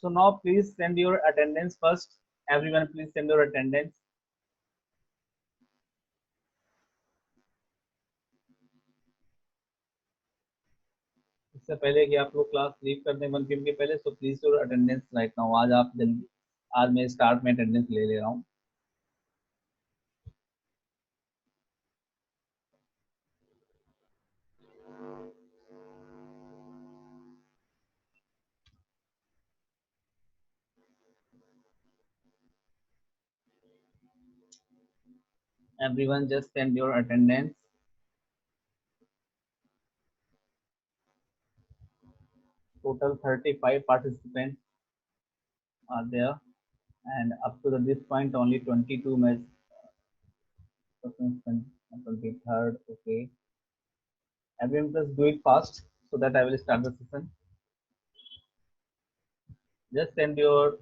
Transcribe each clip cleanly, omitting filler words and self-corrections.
So now please send your attendance first. Everyone, please send your attendance. इससे पहले कि आप लोग क्लास लीव करने 1 PM के पहले, so please your attendance right now. आज आप जल्दी, आज मैं स्टार्ट में अटेंडेंस ले ले रहा हूँ। Everyone, just send your attendance. Total 35 participants are there, and up to this point, only 22 match. 23rd. Okay. Everyone, just do it fast so that I will start the session. Just send your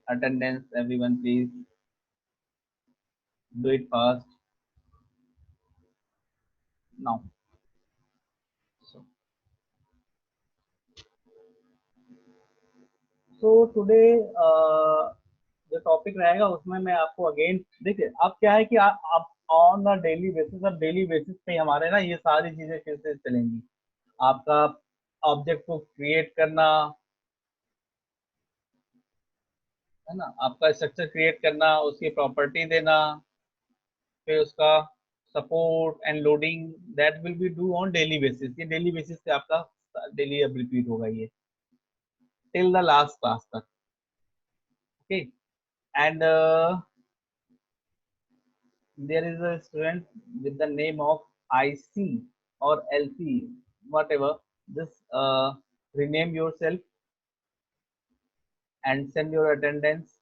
attendance, everyone, please. Do it fast now. So, today जो topic रहेगा उसमें मैं आपको again, देखिए अब क्या है कि आप ऑन द डेली बेसिस, अब डेली बेसिस पे हमारे ना ये सारी चीजें फिर से चलेंगी। आपका ऑब्जेक्ट को क्रिएट करना है ना, आपका स्ट्रक्चर क्रिएट करना, उसकी प्रॉपर्टी देना, फिर उसका support and loading, that will be do on daily basis. ये डेली बेसिस पे आपका डेली अब रिपीट होगा ये टिल द लास्ट क्लास तक। Okay. And there is a student with the name of IC or LC, whatever. Just rename yourself and send your attendance.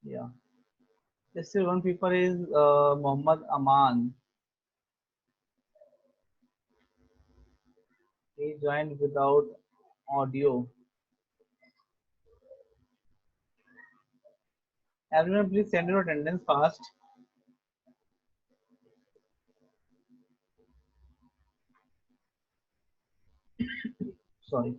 Yeah. This one people is Muhammad Aman. He joined without audio. Everyone, please send your attendance fast. Sorry.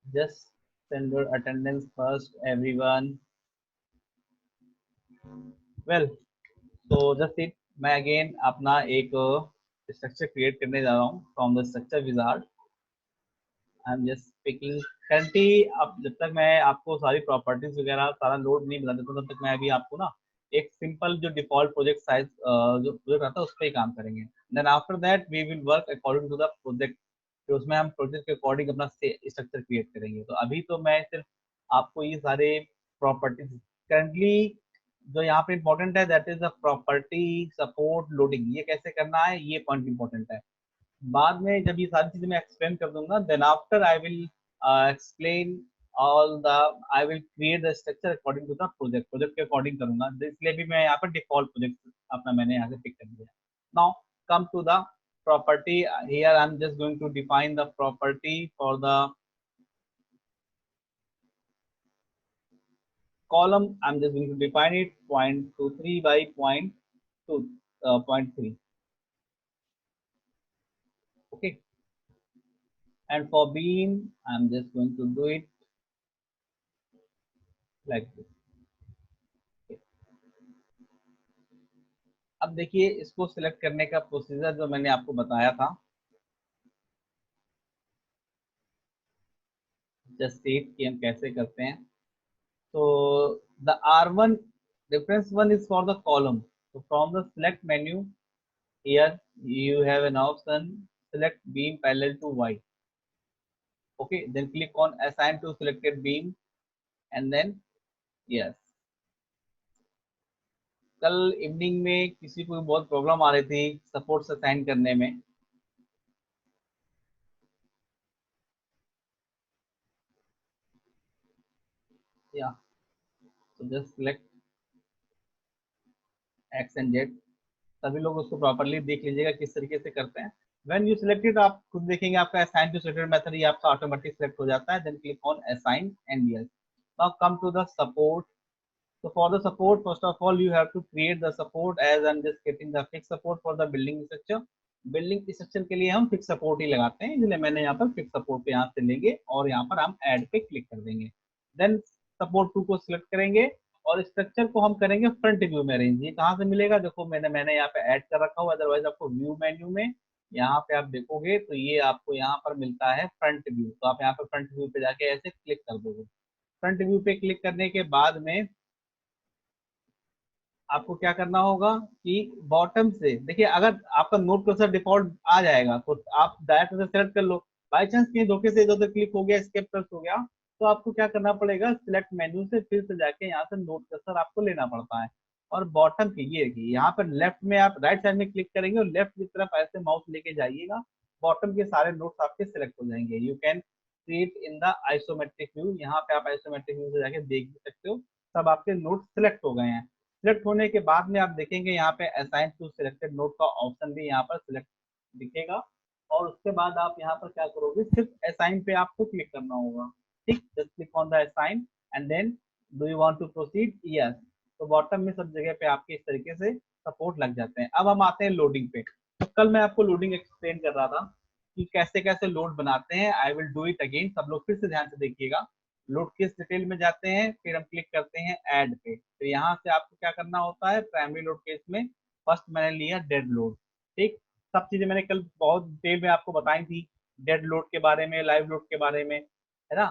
Just send your attendance first, everyone. Well, so just it. मैं again अपना एक structure create करने जा रहा हूँ from the structure wizard. I am just speaking currently. अब जब तक मैं आपको सारी प्रॉपर्टीज वगैरह सारा लोड नहीं बता देता, तब तक मैं अभी आपको ना एक सिंपल जो डिफॉल्ट प्रोजेक्ट साइज जो प्रोजेक्ट आता है उस पर ही काम करेंगे। Then after that we will work according to the project. फिर उसमें हम प्रोजेक्ट के अकॉर्डिंग अपना स्ट्रक्चर क्रिएट करेंगे। तो अभी तो मैं सिर्फ आपको ये सारे प्रॉपर्टीज करंटली जो यहाँ पे इंपॉर्टेंट है, that is the property support loading, ये कैसे करना है ये पॉइंट इंपॉर्टेंट है। बाद में जब ये सारी चीजें मैं एक्सप्लेन कर दूंगा, then after I will explain all the, I will create the structure according to the project, project के अकॉर्डिंग करूंगा। इसलिए भी मैं यहाँ पर डिफॉल्ट प्रोजेक्ट अपना मैंने यहाँ से पिक कर लिया। Now come to the property. Here I'm just going to define the property for the column. I'm just going to define it 0.23 by 0.2 0.3. Okay. And for beam I'm just going to do it like this. अब देखिए इसको select करने का procedure जो मैंने आपको बताया था, जस्ट सीट कि हम कैसे करते हैं। तो the R1 reference one is for the column. So from the select menu, here you have an option select beam parallel to Y. Okay, then click on assign to selected beam and then yes. कल evening में किसी को बहुत problem आ रही थी support assign करने में। या तो just select x and Z, सभी लोग उसको प्रॉपरली देख लीजिएगा किस तरीके से करते हैं। व्हेन यू सिलेक्ट इट, आप खुद देखेंगे आपका असाइन टू सिलेक्टेड मेथड ये आपका ऑटोमेटिक सिलेक्ट हो जाता है। Then click on assign and yes. Now come to the support. So for the support, first of all, you have to create the support as I'm just getting the fixed support for the building structure. Building structure के लिए हम fix support ही लगाते हैं, इसलिए मैंने यहाँ पर fix support पे यहाँ से लेंगे और यहाँ पर हम ऐड पे क्लिक कर देंगे। देन सपोर्ट 2 को सिलेक्ट करेंगे और स्ट्रक्चर को हम करेंगे फ्रंट व्यू में अरेंज। ये कहाँ से मिलेगा, देखो मैंने यहाँ पे ऐड कर रखा हुआ, अदरवाइज आपको व्यू मेन्यू में यहाँ पे आप देखोगे तो ये आपको यहाँ पर मिलता है फ्रंट व्यू। तो आप यहाँ पर फ्रंट व्यू पे जाके ऐसे क्लिक कर दोगे। फ्रंट व्यू पे क्लिक करने के बाद में आपको क्या करना होगा कि बॉटम से देखिए, अगर आपका नोट कर्सर डिफॉल्ट आ जाएगा तो आप डायरेक्ट से सेलेक्ट कर लो। बाई चांस कहीं धोखे से इधर उधर क्लिक हो गया, स्केप प्रेस हो गया, तो आपको क्या करना पड़ेगा, सिलेक्ट मेन्यू से फिर से जाके यहाँ से नोट कर्सर आपको लेना पड़ता है। और बॉटम की ये देखिए यहाँ पर लेफ्ट में आप राइट साइड में क्लिक करेंगे और लेफ्ट की तरफ ऐसे माउस लेके जाइएगा, बॉटम के सारे नोट्स आपके सिलेक्ट हो जाएंगे। You can see it in the isometric view, यहाँ पे आप आइसोमेट्रिक व्यू से जाके देख भी सकते हो, सब आपके नोट सिलेक्ट हो गए हैं। सिलेक्ट होने के बाद में आप देखेंगे यहाँ पे असाइन टू सिलेक्टेड नोट का ऑप्शन भी यहाँ पर सिलेक्ट दिखेगा। और उसके बाद आप यहाँ पर क्या करोगे, सिर्फ असाइन पे आपको क्लिक करना होगा। ठीक, just click on the assign and then do you want to proceed, yes. तो बॉटम में सब जगह पे आपके इस तरीके से सपोर्ट लग जाते हैं। अब हम आते हैं लोडिंग पे। तो कल मैं आपको लोडिंग एक्सप्लेन कर रहा था कि कैसे कैसे लोड बनाते हैं। आई विल डू इट अगेन, सब लोग फिर से ध्यान से देखिएगा। लोड किस डिटेल में जाते हैं, फिर हम क्लिक करते हैं ऐड पे। तो यहाँ से आपको क्या करना होता है, प्राइमरी लोड केस में फर्स्ट मैंने लिया डेड लोड। ठीक, सब चीजें मैंने कल बहुत डिटेल में आपको बताई थी, डेड लोड के बारे में, लाइव लोड के बारे में, है ना,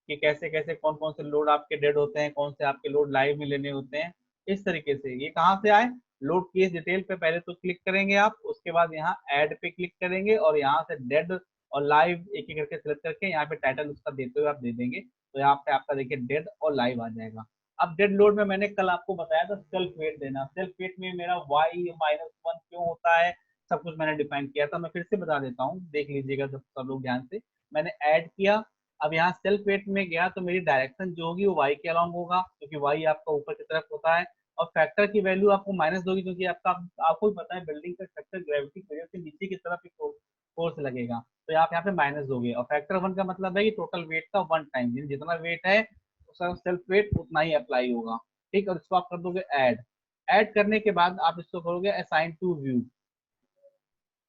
कि कैसे कैसे कौन कौन से लोड आपके डेड होते हैं, कौन से आपके लोड लाइव में लेने होते हैं। इस तरीके से ये कहाँ से आए, लोड केस डिटेल पे पहले तो क्लिक करेंगे आप, उसके बाद यहाँ ऐड पे क्लिक करेंगे और यहाँ से डेड और लाइव एक एक करके सिलेक्ट करके यहाँ पे टाइटल उसका देते हुए आप दे देंगे। तो यहाँ पे आपका देखिए डेड और लाइव आ जाएगा। अब डेड लोड में मैंने कल आपको बताया था सेल्फ वेट देना। सेल्फ वेट में मेरा y-1 क्यों होता है, सब कुछ मैंने डिफाइन किया था। मैं फिर से बता देता हूँ, देख लीजिएगा सब लोग ध्यान से। मैंने ऐड किया, अब यहाँ सेल्फ वेट में गया तो मेरी डायरेक्शन जो होगी वो वाई के अलॉन्ग होगा, क्योंकि वाई आपका ऊपर की तरफ होता है। और फैक्टर की वैल्यू आपको माइनस दोगी, क्योंकि आपको भी पता है बिल्डिंग का स्ट्रक्चर ग्रेविटी की वजह से नीचे की तरफ एक फोर्स लगेगा, तो आप यहाँ पे माइनस दोगे। और फैक्टर 1 का मतलब है कि टोटल वेट का 1 टाइम, जितना वेट है उसका सेल्फ वेट उतना ही अप्लाई होगा। ठीक, और इसको आप कर दोगे ऐड। ऐड करने के बाद आप इसको करोगे assign to view.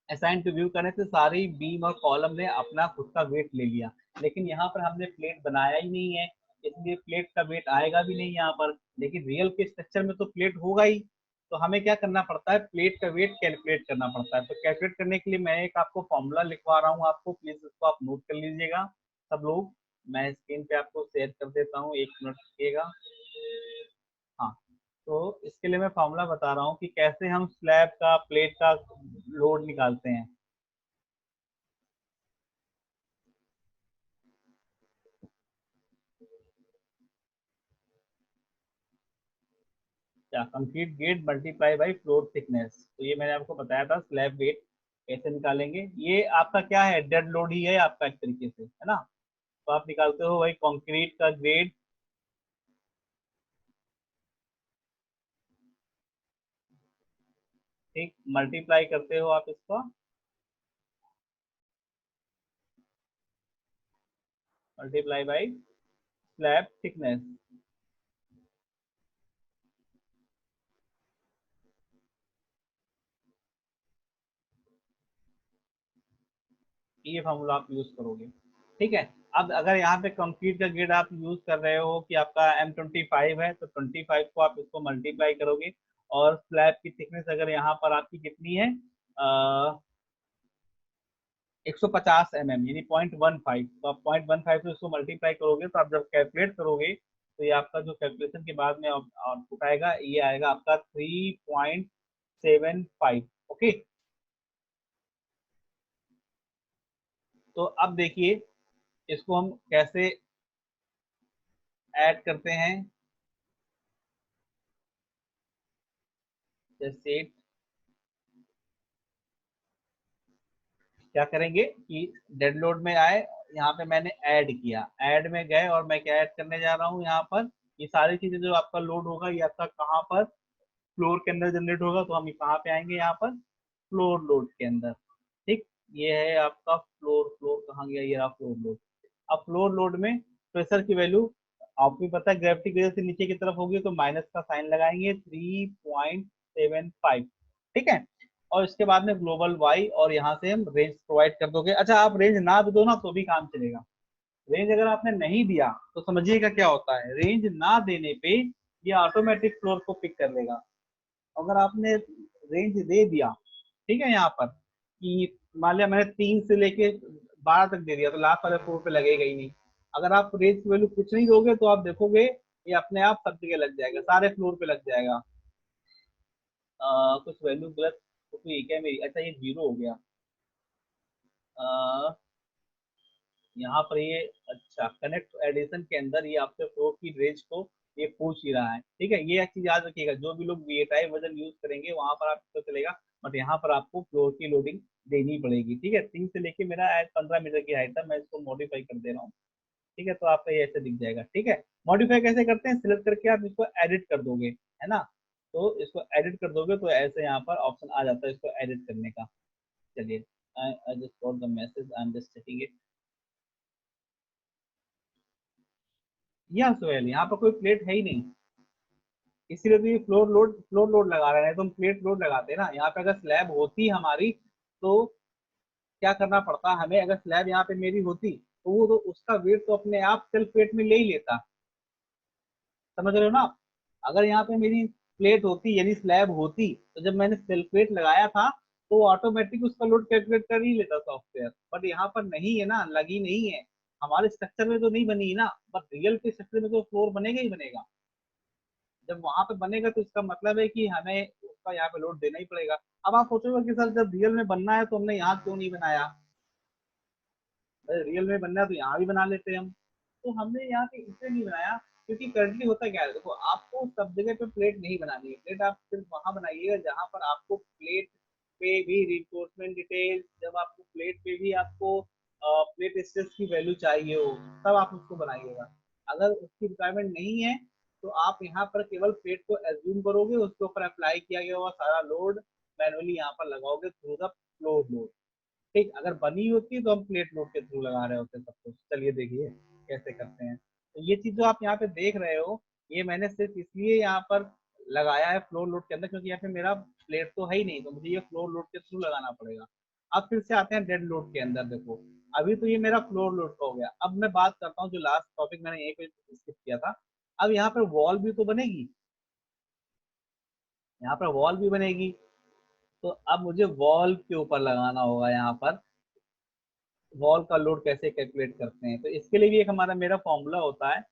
Assign to view करने से सारी बीम और कॉलम ने अपना खुद का वेट ले लिया, लेकिन यहाँ पर हमने प्लेट बनाया ही नहीं है, इसलिए प्लेट का वेट आएगा भी नहीं यहाँ पर। लेकिन रियल के स्ट्रक्चर में तो प्लेट होगा ही, तो हमें क्या करना पड़ता है, प्लेट का वेट कैलकुलेट करना पड़ता है। तो कैलकुलेट करने के लिए मैं एक आपको फॉर्मूला लिखवा रहा हूँ आपको, प्लीज उसको आप नोट कर लीजिएगा सब लोग। मैं स्क्रीन पे आपको शेयर कर देता हूँ, 1 मिनट रुकिएगा। हाँ, तो इसके लिए मैं फॉर्मूला बता रहा हूँ कि कैसे हम स्लैब का प्लेट का लोड निकालते हैं। क्या, concrete gate multiply by floor thickness. तो ये मैंने आपको बताया था स्लैब वेट कैसे निकालेंगे। ये आपका क्या है, डेड लोड ही है आपका एक तरीके से, है ना। तो आप निकालते हो वही कंक्रीट का ग्रेड, ठीक, मल्टीप्लाई करते हो आप इसका, मल्टीप्लाई बाई स्लैब थिकनेस। ये फॉर्मूला आप यूज करोगे, ठीक है। अब अगर यहाँ पे कंक्रीट का ग्रेड आप यूज कर रहे हो कि आपका M25 है, तो 25 को आप इसको मल्टीप्लाई करोगे। और स्लैब की थिकनेस अगर यहाँ पर आपकी कितनी है, 150 mm यानी 0.15, तो आप 0.15 से उसको मल्टीप्लाई करोगे, तो आप जब कैलकुलेट करोगे तो ये आपका जो कैलकुलेशन के बाद में आउटपुट आएगा, ये आएगा आपका 3.75। ओके, तो अब देखिए इसको हम कैसे ऐड करते हैं। जैसे क्या करेंगे कि डेड लोड में आए, यहाँ पे मैंने ऐड किया, ऐड में गए और मैं क्या ऐड करने जा रहा हूँ यहाँ पर, ये सारी चीजें जो आपका लोड होगा ये आपका कहाँ पर, फ्लोर के अंदर जनरेट होगा। तो हम कहाँ पे आएंगे, यहाँ पर फ्लोर लोड के अंदर। ठीक, ये है आपका फ्लोर, फ्लोर कहाँ गया, ये रहा फ्लोर लोड। अब फ्लोर लोड में प्रेशर की वैल्यू आपको भी पता है, ग्रेविटी की वजह से नीचे की तरफ होगी तो माइनस का साइन लगाएंगे, 3.75। ठीक है, और इसके बाद में ग्लोबल वाई, और यहाँ से हम रेंज प्रोवाइड कर दोगे। अच्छा, आप रेंज ना भी दो ना तो भी काम चलेगा। रेंज अगर आपने नहीं दिया तो समझिएगा क्या होता है, रेंज ना देने पे ये ऑटोमेटिक फ्लोर को पिक कर लेगा। अगर आपने रेंज दे दिया, ठीक है, यहाँ पर कि मान लिया मैंने 3 से लेके 12 तक दे दिया, तो लास्ट वाले फ्लोर पे लगेगा ही नहीं। अगर आप रेंज की वैल्यू कुछ नहीं दोगे तो आप देखोगे ये अपने आप सब जगह लग जाएगा, सारे फ्लोर पे लग जाएगा। कुछ वैल्यू गलत हुई क्या मेरी, अच्छा ये जीरो हो गया। अ, यहाँ पर ये, अच्छा कनेक्ट एडिशन के अंदर ये आपके फ्लोर की रेंज को ये पूछ ही रहा है। ठीक है, ये एक चीज याद रखिएगा, जो भी लोग वीएटाई वजन यूज करेंगे वहां पर आपको चलेगा, बट यहाँ पर आपको फ्लोर की लोडिंग देनी पड़ेगी। ठीक है, 3 से लेके मेरा 15 मीटर की हाइट था, मैं इसको मॉडिफाई कर दे रहा हूँ। ठीक है, तो आपका ये ऐसे दिख जाएगा। ठीक है, मॉडिफाई कैसे करते हैं, सिलेक्ट करके आप इसको एडिट कर दोगे, है ना। तो इसको एडिट कर दोगे तो ऐसे यहाँ पर ऑप्शन आ जाता है इसको एडिट करने का। चलिए, I just got the message, I am just checking it. या सोहेल, यहाँ पर कोई प्लेट है ही नहीं, इसीलिए तो ये फ्लोर लोड लगा रहे हैं। तो हम प्लेट लोड लगाते हैं ना, यहाँ पे अगर स्लैब होती हमारी तो क्या करना पड़ता हमें, अगर स्लैब यहाँ पे मेरी होती तो वो तो उसका वेट तो अपने आप सेल्फ वेट में ले ही लेता। समझ रहे हो ना आप? अगर यहाँ पे मेरी प्लेट होती यानी स्लैब होती तो जब मैंने सेल्फ वेट लगाया था तो ऑटोमेटिक उसका लोड कैलकुलेट कर ही लेता सॉफ्टवेयर। बट यहाँ पर नहीं है ना, लगी नहीं है, हमारे स्ट्रक्चर में तो नहीं बनी ना। बट रियल के स्ट्रक्चर में तो फ्लोर बनेगा ही बनेगा। जब वहां पे बनेगा तो इसका मतलब है कि हमें उसका यहाँ पे लोड देना ही पड़ेगा। अब आप सोचोगे कि सर जब रियल में बनना है तो हमने यहाँ क्यों नहीं बनाया। रियल में बनना है तो यहाँ भी बना लेते हैं हम। तो हमने यहाँ पे इसलिए नहीं बनाया क्योंकि करंटली होता क्या है, देखो आपको सब जगह पे प्लेट नहीं बनानी है। प्लेट आप सिर्फ वहां बनाइएगा जहां पर आपको प्लेट पे भी रिइंफोर्समेंट डिटेल, जब आपको प्लेट पे भी आपको प्लेट स्ट्रेस की वैल्यू चाहिए हो तब आप उसको बनाइएगा। अगर उसकी रिक्वायरमेंट नहीं है तो आप यहाँ पर केवल प्लेट को एज्यूम करोगे, उसके ऊपर अप्लाई किया गया हुआ सारा लोड मैनुअली यहाँ पर लगाओगे थ्रू द फ्लोर लोड। ठीक, अगर बनी होती तो हम प्लेट लोड के थ्रू लगा रहे होते सब कुछ। चलिए देखिए कैसे करते हैं। तो ये चीज जो आप यहाँ पे देख रहे हो ये मैंने सिर्फ इसलिए यहाँ पर लगाया है फ्लोर लोड के अंदर क्योंकि यहाँ पे मेरा प्लेट तो है ही नहीं, तो मुझे ये फ्लोर लोड के थ्रू लगाना पड़ेगा। अब फिर से आते हैं डेड लोड के अंदर। देखो अभी तो ये मेरा फ्लोर लोड का हो गया, अब मैं बात करता हूँ जो लास्ट टॉपिक मैंने यहीं पे स्किप किया था। अब यहाँ पर वॉल भी तो बनेगी, यहाँ पर वॉल भी बनेगी। तो अब मुझे वॉल के ऊपर लगाना होगा यहाँ पर। वॉल का लोड कैसे कैलकुलेट करते हैं, तो इसके लिए भी एक हमारा मेरा फॉर्मूला होता है।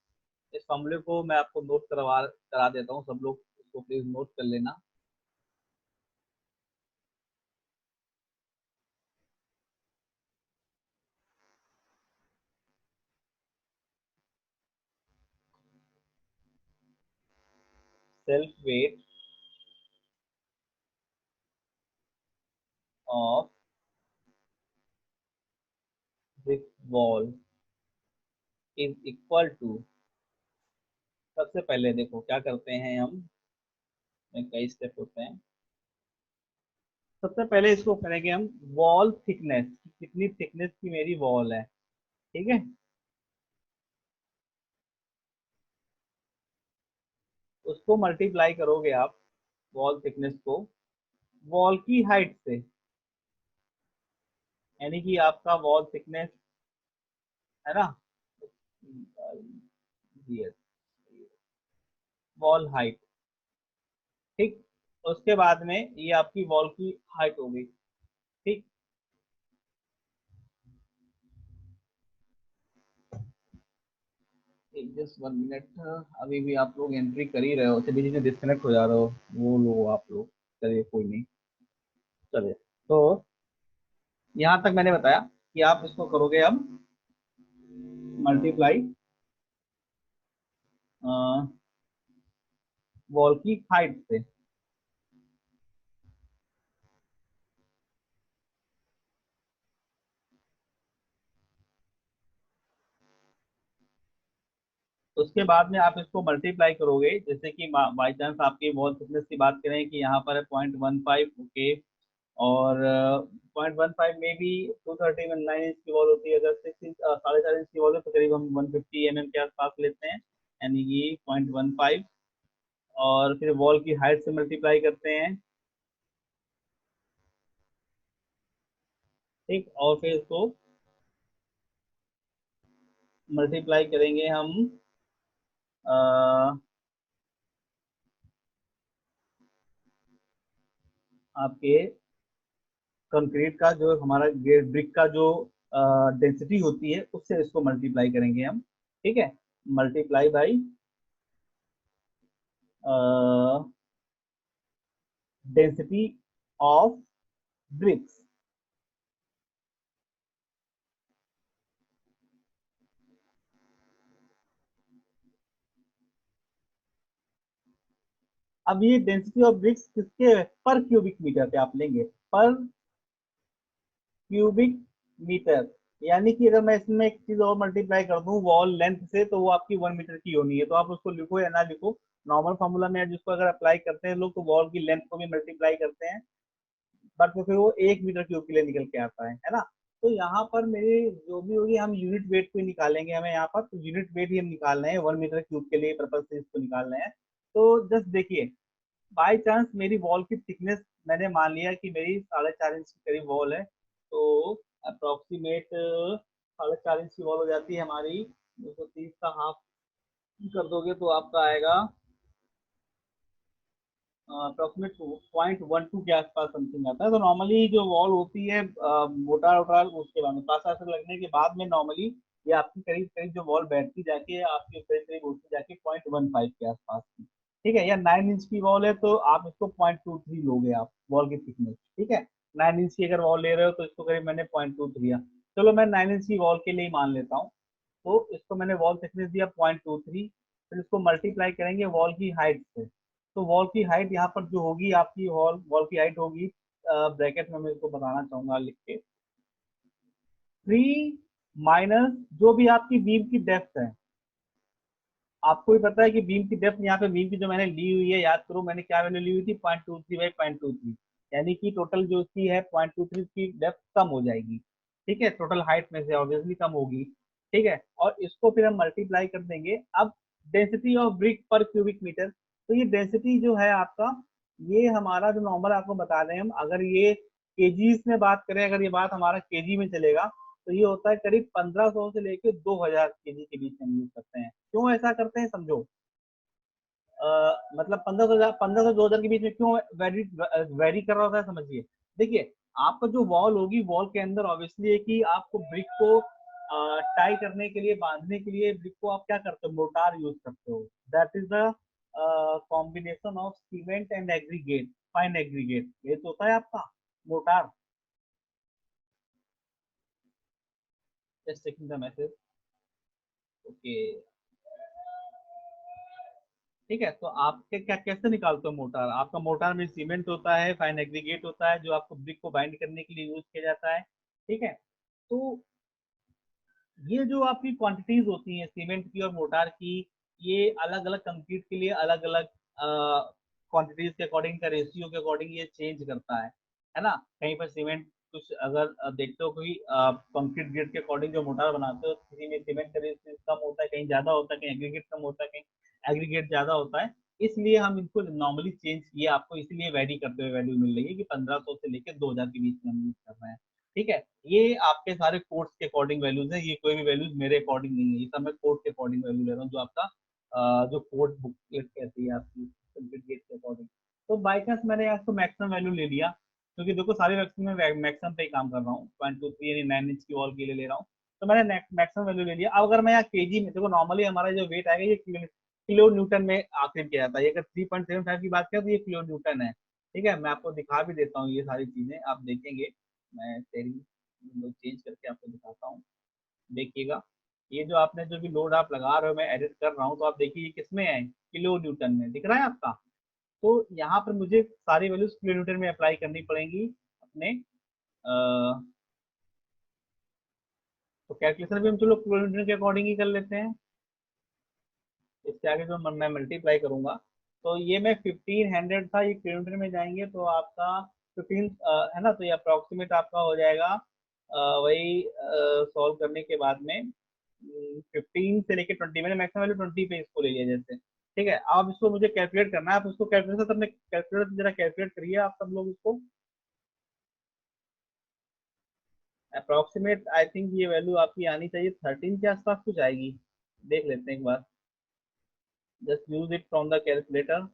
इस फॉर्मूले को मैं आपको नोट करा देता हूँ, सब लोग इसको प्लीज नोट कर लेना। Self weight of this wall is equal to, सबसे पहले देखो क्या करते हैं हम, कई स्टेप होते हैं। सबसे पहले इसको करेंगे हम वॉल थिकनेस, कितनी थिकनेस की मेरी वॉल है। ठीक है, उसको मल्टीप्लाई करोगे आप, वॉल थिकनेस को वॉल की हाइट से, यानी कि आपका वॉल थिकनेस है ना, yes, वॉल हाइट। ठीक, उसके बाद में ये आपकी वॉल की हाइट हो गई। ठीक, एक जस्ट 1 मिनट, अभी भी आप लोग एंट्री कर ही रहे हो, बीच में डिस्कनेक्ट हो जा रहे हो, वो लो आप लोग। चलिए कोई नहीं, चलिए। तो यहाँ तक मैंने बताया कि आप इसको करोगे अब मल्टीप्लाई वॉल की हाइट से। उसके बाद में आप इसको मल्टीप्लाई करोगे, जैसे कि बाई चांस आपकी वॉल थिकनेस की बात करें कि यहाँ पर है 0.15, ओके, और 0.15 में भी 239 इंच की वॉल होती है। अगर 6 इंच 4.5 इंच की वॉल है तो करीब हम 150 mm के आसपास लेते हैं, यानी कि 0.15, और फिर वॉल की हाइट से मल्टीप्लाई करते हैं, ठीक, और फिर इसको मल्टीप्लाई करेंगे हम अ, आपके कंक्रीट का जो हमारा गेट ब्रिक का जो डेंसिटी होती है उससे इसको मल्टीप्लाई करेंगे हम, ठीक है, multiply by density of BRICS. अब ये डेंसिटी ऑफ ब्रिक्स किसके पर क्यूबिक मीटर पे आप लेंगे, पर क्यूबिक मीटर, यानी कि अगर मैं इसमें एक चीज और मल्टीप्लाई कर दूं वॉल लेंथ से, तो वो आपकी 1 मीटर की होनी है, तो आप उसको लिखो या ना लिखो, नॉर्मल फार्मूला में जिसको अगर अप्लाई करते हैं लोग तो वॉल की लेंथ को भी मल्टीप्लाई करते हैं, बट तो फिर वो 1 मीटर क्यूब के लिए निकल के आता है ना। तो यहाँ पर मेरी जो भी होगी हम यूनिट वेट को ही निकालेंगे, हमें यहाँ पर तो यूनिट वेट ही हम निकाल रहे हैं 1 मीटर क्यूब के लिए पर्पज से इसको निकाल रहे हैं। तो जस्ट देखिए, बाई चांस मेरी वॉल की थिकनेस, मैंने मान लिया कि मेरी 4.5 इंच के करीब वॉल है, तो अप्रोक्सीमेट 4.5 इंच की वॉल हो जाती है हमारी, 230 का हाफ कर दोगे तो आपका आएगा अप्रोक्सीमेट 0.12 के आसपास समथिंग आता है। तो नॉर्मली जो वॉल होती है मोटार वोटार उसके बाद में प्लास्टर ऐसे लगने के बाद में नॉर्मली ये आपकी करीब करीब जो वॉल बैठती जाके आपके करीब करीब उठती जाके 0.15 के आसपास की, ठीक है, या 9 इंच की वॉल है तो आप इसको 0.23 लोगे आप वॉल की थिकनेस, ठीक है, 9 इंच की अगर वॉल ले रहे हो तो इसको करीब मैंने 0.23 दिया, चलो मैं 9 इंच की वॉल के लिए ही मान लेता हूँ। तो इसको मैंने वॉल थिकनेस दिया 0.23, फिर इसको मल्टीप्लाई करेंगे वॉल की हाइट से, तो वॉल की हाइट यहाँ पर जो होगी आपकी वॉल वॉल की हाइट होगी, ब्रैकेट में मैं इसको बताना चाहूंगा लिख के, 3 माइनस जो भी आपकी बीम की डेप्थ है, आपको भी पता है कि बीम की डेप्थ, यहाँ पे बीम की जो मैंने ली हुई है, याद करो मैंने क्या वैल्यू ली हुई थी, 0.23/0.23, यानी कि टोटल जो इसकी है 0.23 की डेप्थ कम हो जाएगी, ठीक है, टोटल हाइट में से ऑब्वियसली कम होगी, ठीक है, और इसको फिर हम मल्टीप्लाई कर देंगे। अब डेंसिटी ऑफ ब्रिक पर क्यूबिक मीटर, तो ये डेंसिटी जो है आपका, ये हमारा जो नॉर्मल आपको बता रहे हैं हम, अगर ये केजीज में बात करें, अगर ये बात हमारा केजी में चलेगा तो ये होता है करीब 1500 से लेके 2000 केजी के बीच में यूज करते हैं। क्यों ऐसा करते हैं समझो, मतलब 1500 2000 के बीच में क्यों वेरी वेरी कर रहा होता है, समझिए। देखिए, आपका जो वॉल होगी, वॉल के अंदर ऑब्वियसली है कि आपको ब्रिक को टाई करने के लिए, बांधने के लिए ब्रिक को आप क्या करते हो, मोटार यूज करते हो, that is the combination of cement and aggregate, fine aggregate, ये तो होता है आपका motor. Just checking the message, okay, ठीक है, तो आपके क्या कैसे निकालते हो मोटार, आपका मोटार में सीमेंट होता है, फाइन एग्रीगेट होता है जो आपको ब्रिक को बाइंड करने के लिए यूज किया जाता है, ठीक है। तो ये जो आपकी क्वांटिटीज होती हैं सीमेंट की और मोटार की, ये अलग अलग कंक्रीट के लिए अलग अलग क्वांटिटीज के अकॉर्डिंग का रेशियो के अकॉर्डिंग ये चेंज करता है ना। कहीं पर सीमेंट कुछ अगर देखते हो कोई कंक्रीट ग्रेड के अकॉर्डिंग जो मोटार बनाते हो, किसी में सीमेंट का रेशियो कम होता है, कहीं ज्यादा होता है, कहीं एग्रीगेट कम होता है, कहीं एग्रीगेट ज्यादा होता है, इसलिए हम इनको नॉर्मली चेंज किए, आपको इसलिए वैरी करते हुए वैल्यू मिल रही है कि 1500 से लेकर 2000 के बीच में हम यूज कर रहे हैं, ठीक है। ये आपके सारे कोर्स के अकॉर्डिंग वैल्यूज है, ये कोई भी वैल्यूज मेरे अकॉर्डिंग नहीं है, ये सब मैं कोर्ट के अकॉर्डिंग वैल्यू ले रहा हूँ, जो आपका जो कोर्ट बुकलेट कहती है आपकी सर्टिफिकेट के अकॉर्डिंग। तो बाई चांस मैंने आपको मैक्सिमम वैल्यू ले लिया, क्योंकि देखो सारे वैक्सीन में मैक्सिमम पे ही काम कर रहा हूँ, 0.23 यानी 9 इंच की वॉल के लिए ले रहा हूँ, तो मैंने मैक्सिमम वैल्यू ले लिया। अब अगर मैं यहाँ केजी में देखो, नॉर्मली हमारा जो वेट आएगा ये किलो न्यूटन में आखिर किया जाता है, अगर 3.75 की बात करें तो ये किलो न्यूटन है, ठीक है, मैं आपको दिखा भी देता हूँ ये सारी चीजें, आप देखेंगे, मैं तेरी चेंज करके आपको दिखाता हूँ, देखिएगा, ये जो आपने जो भी लोड आप लगा रहे हो मैं एडिट कर रहा हूँ, तो आप देखिए ये किसमें है, किलो न्यूटन में दिख रहा है आपका। तो यहाँ पर मुझे सारी वैल्यूज किलो न्यूटन में अप्लाई करनी पड़ेंगी अपने, तो कैलकुलेशन भी हम चलो किलो न्यूटन के अकॉर्डिंग ही कर लेते हैं। इसके आगे जो मैं मल्टीप्लाई करूंगा, तो ये मैं 1500 था, ये किलोमीटर में जाएंगे तो आपका 15 है ना, तो ये अप्रोक्सीमेट आपका हो जाएगा वही सॉल्व करने के बाद में 15 से लेके 20, मैंने मैक्सिमम वैल्यू 20 पे इसको ले लिया जैसे। ठीक है, अब इसको मुझे कैलकुलेट करना है, आप इसको कैलकुलेटर से, कैलकुलेटर जरा कैलकुलेट करिए आप सब लोग इसको। अप्रोक्सीमेट आई थिंक ये वैल्यू आपकी आनी चाहिए 13 के आसपास कुछ आएगी, देख लेते हैं एक बार। Just use it from the calculator.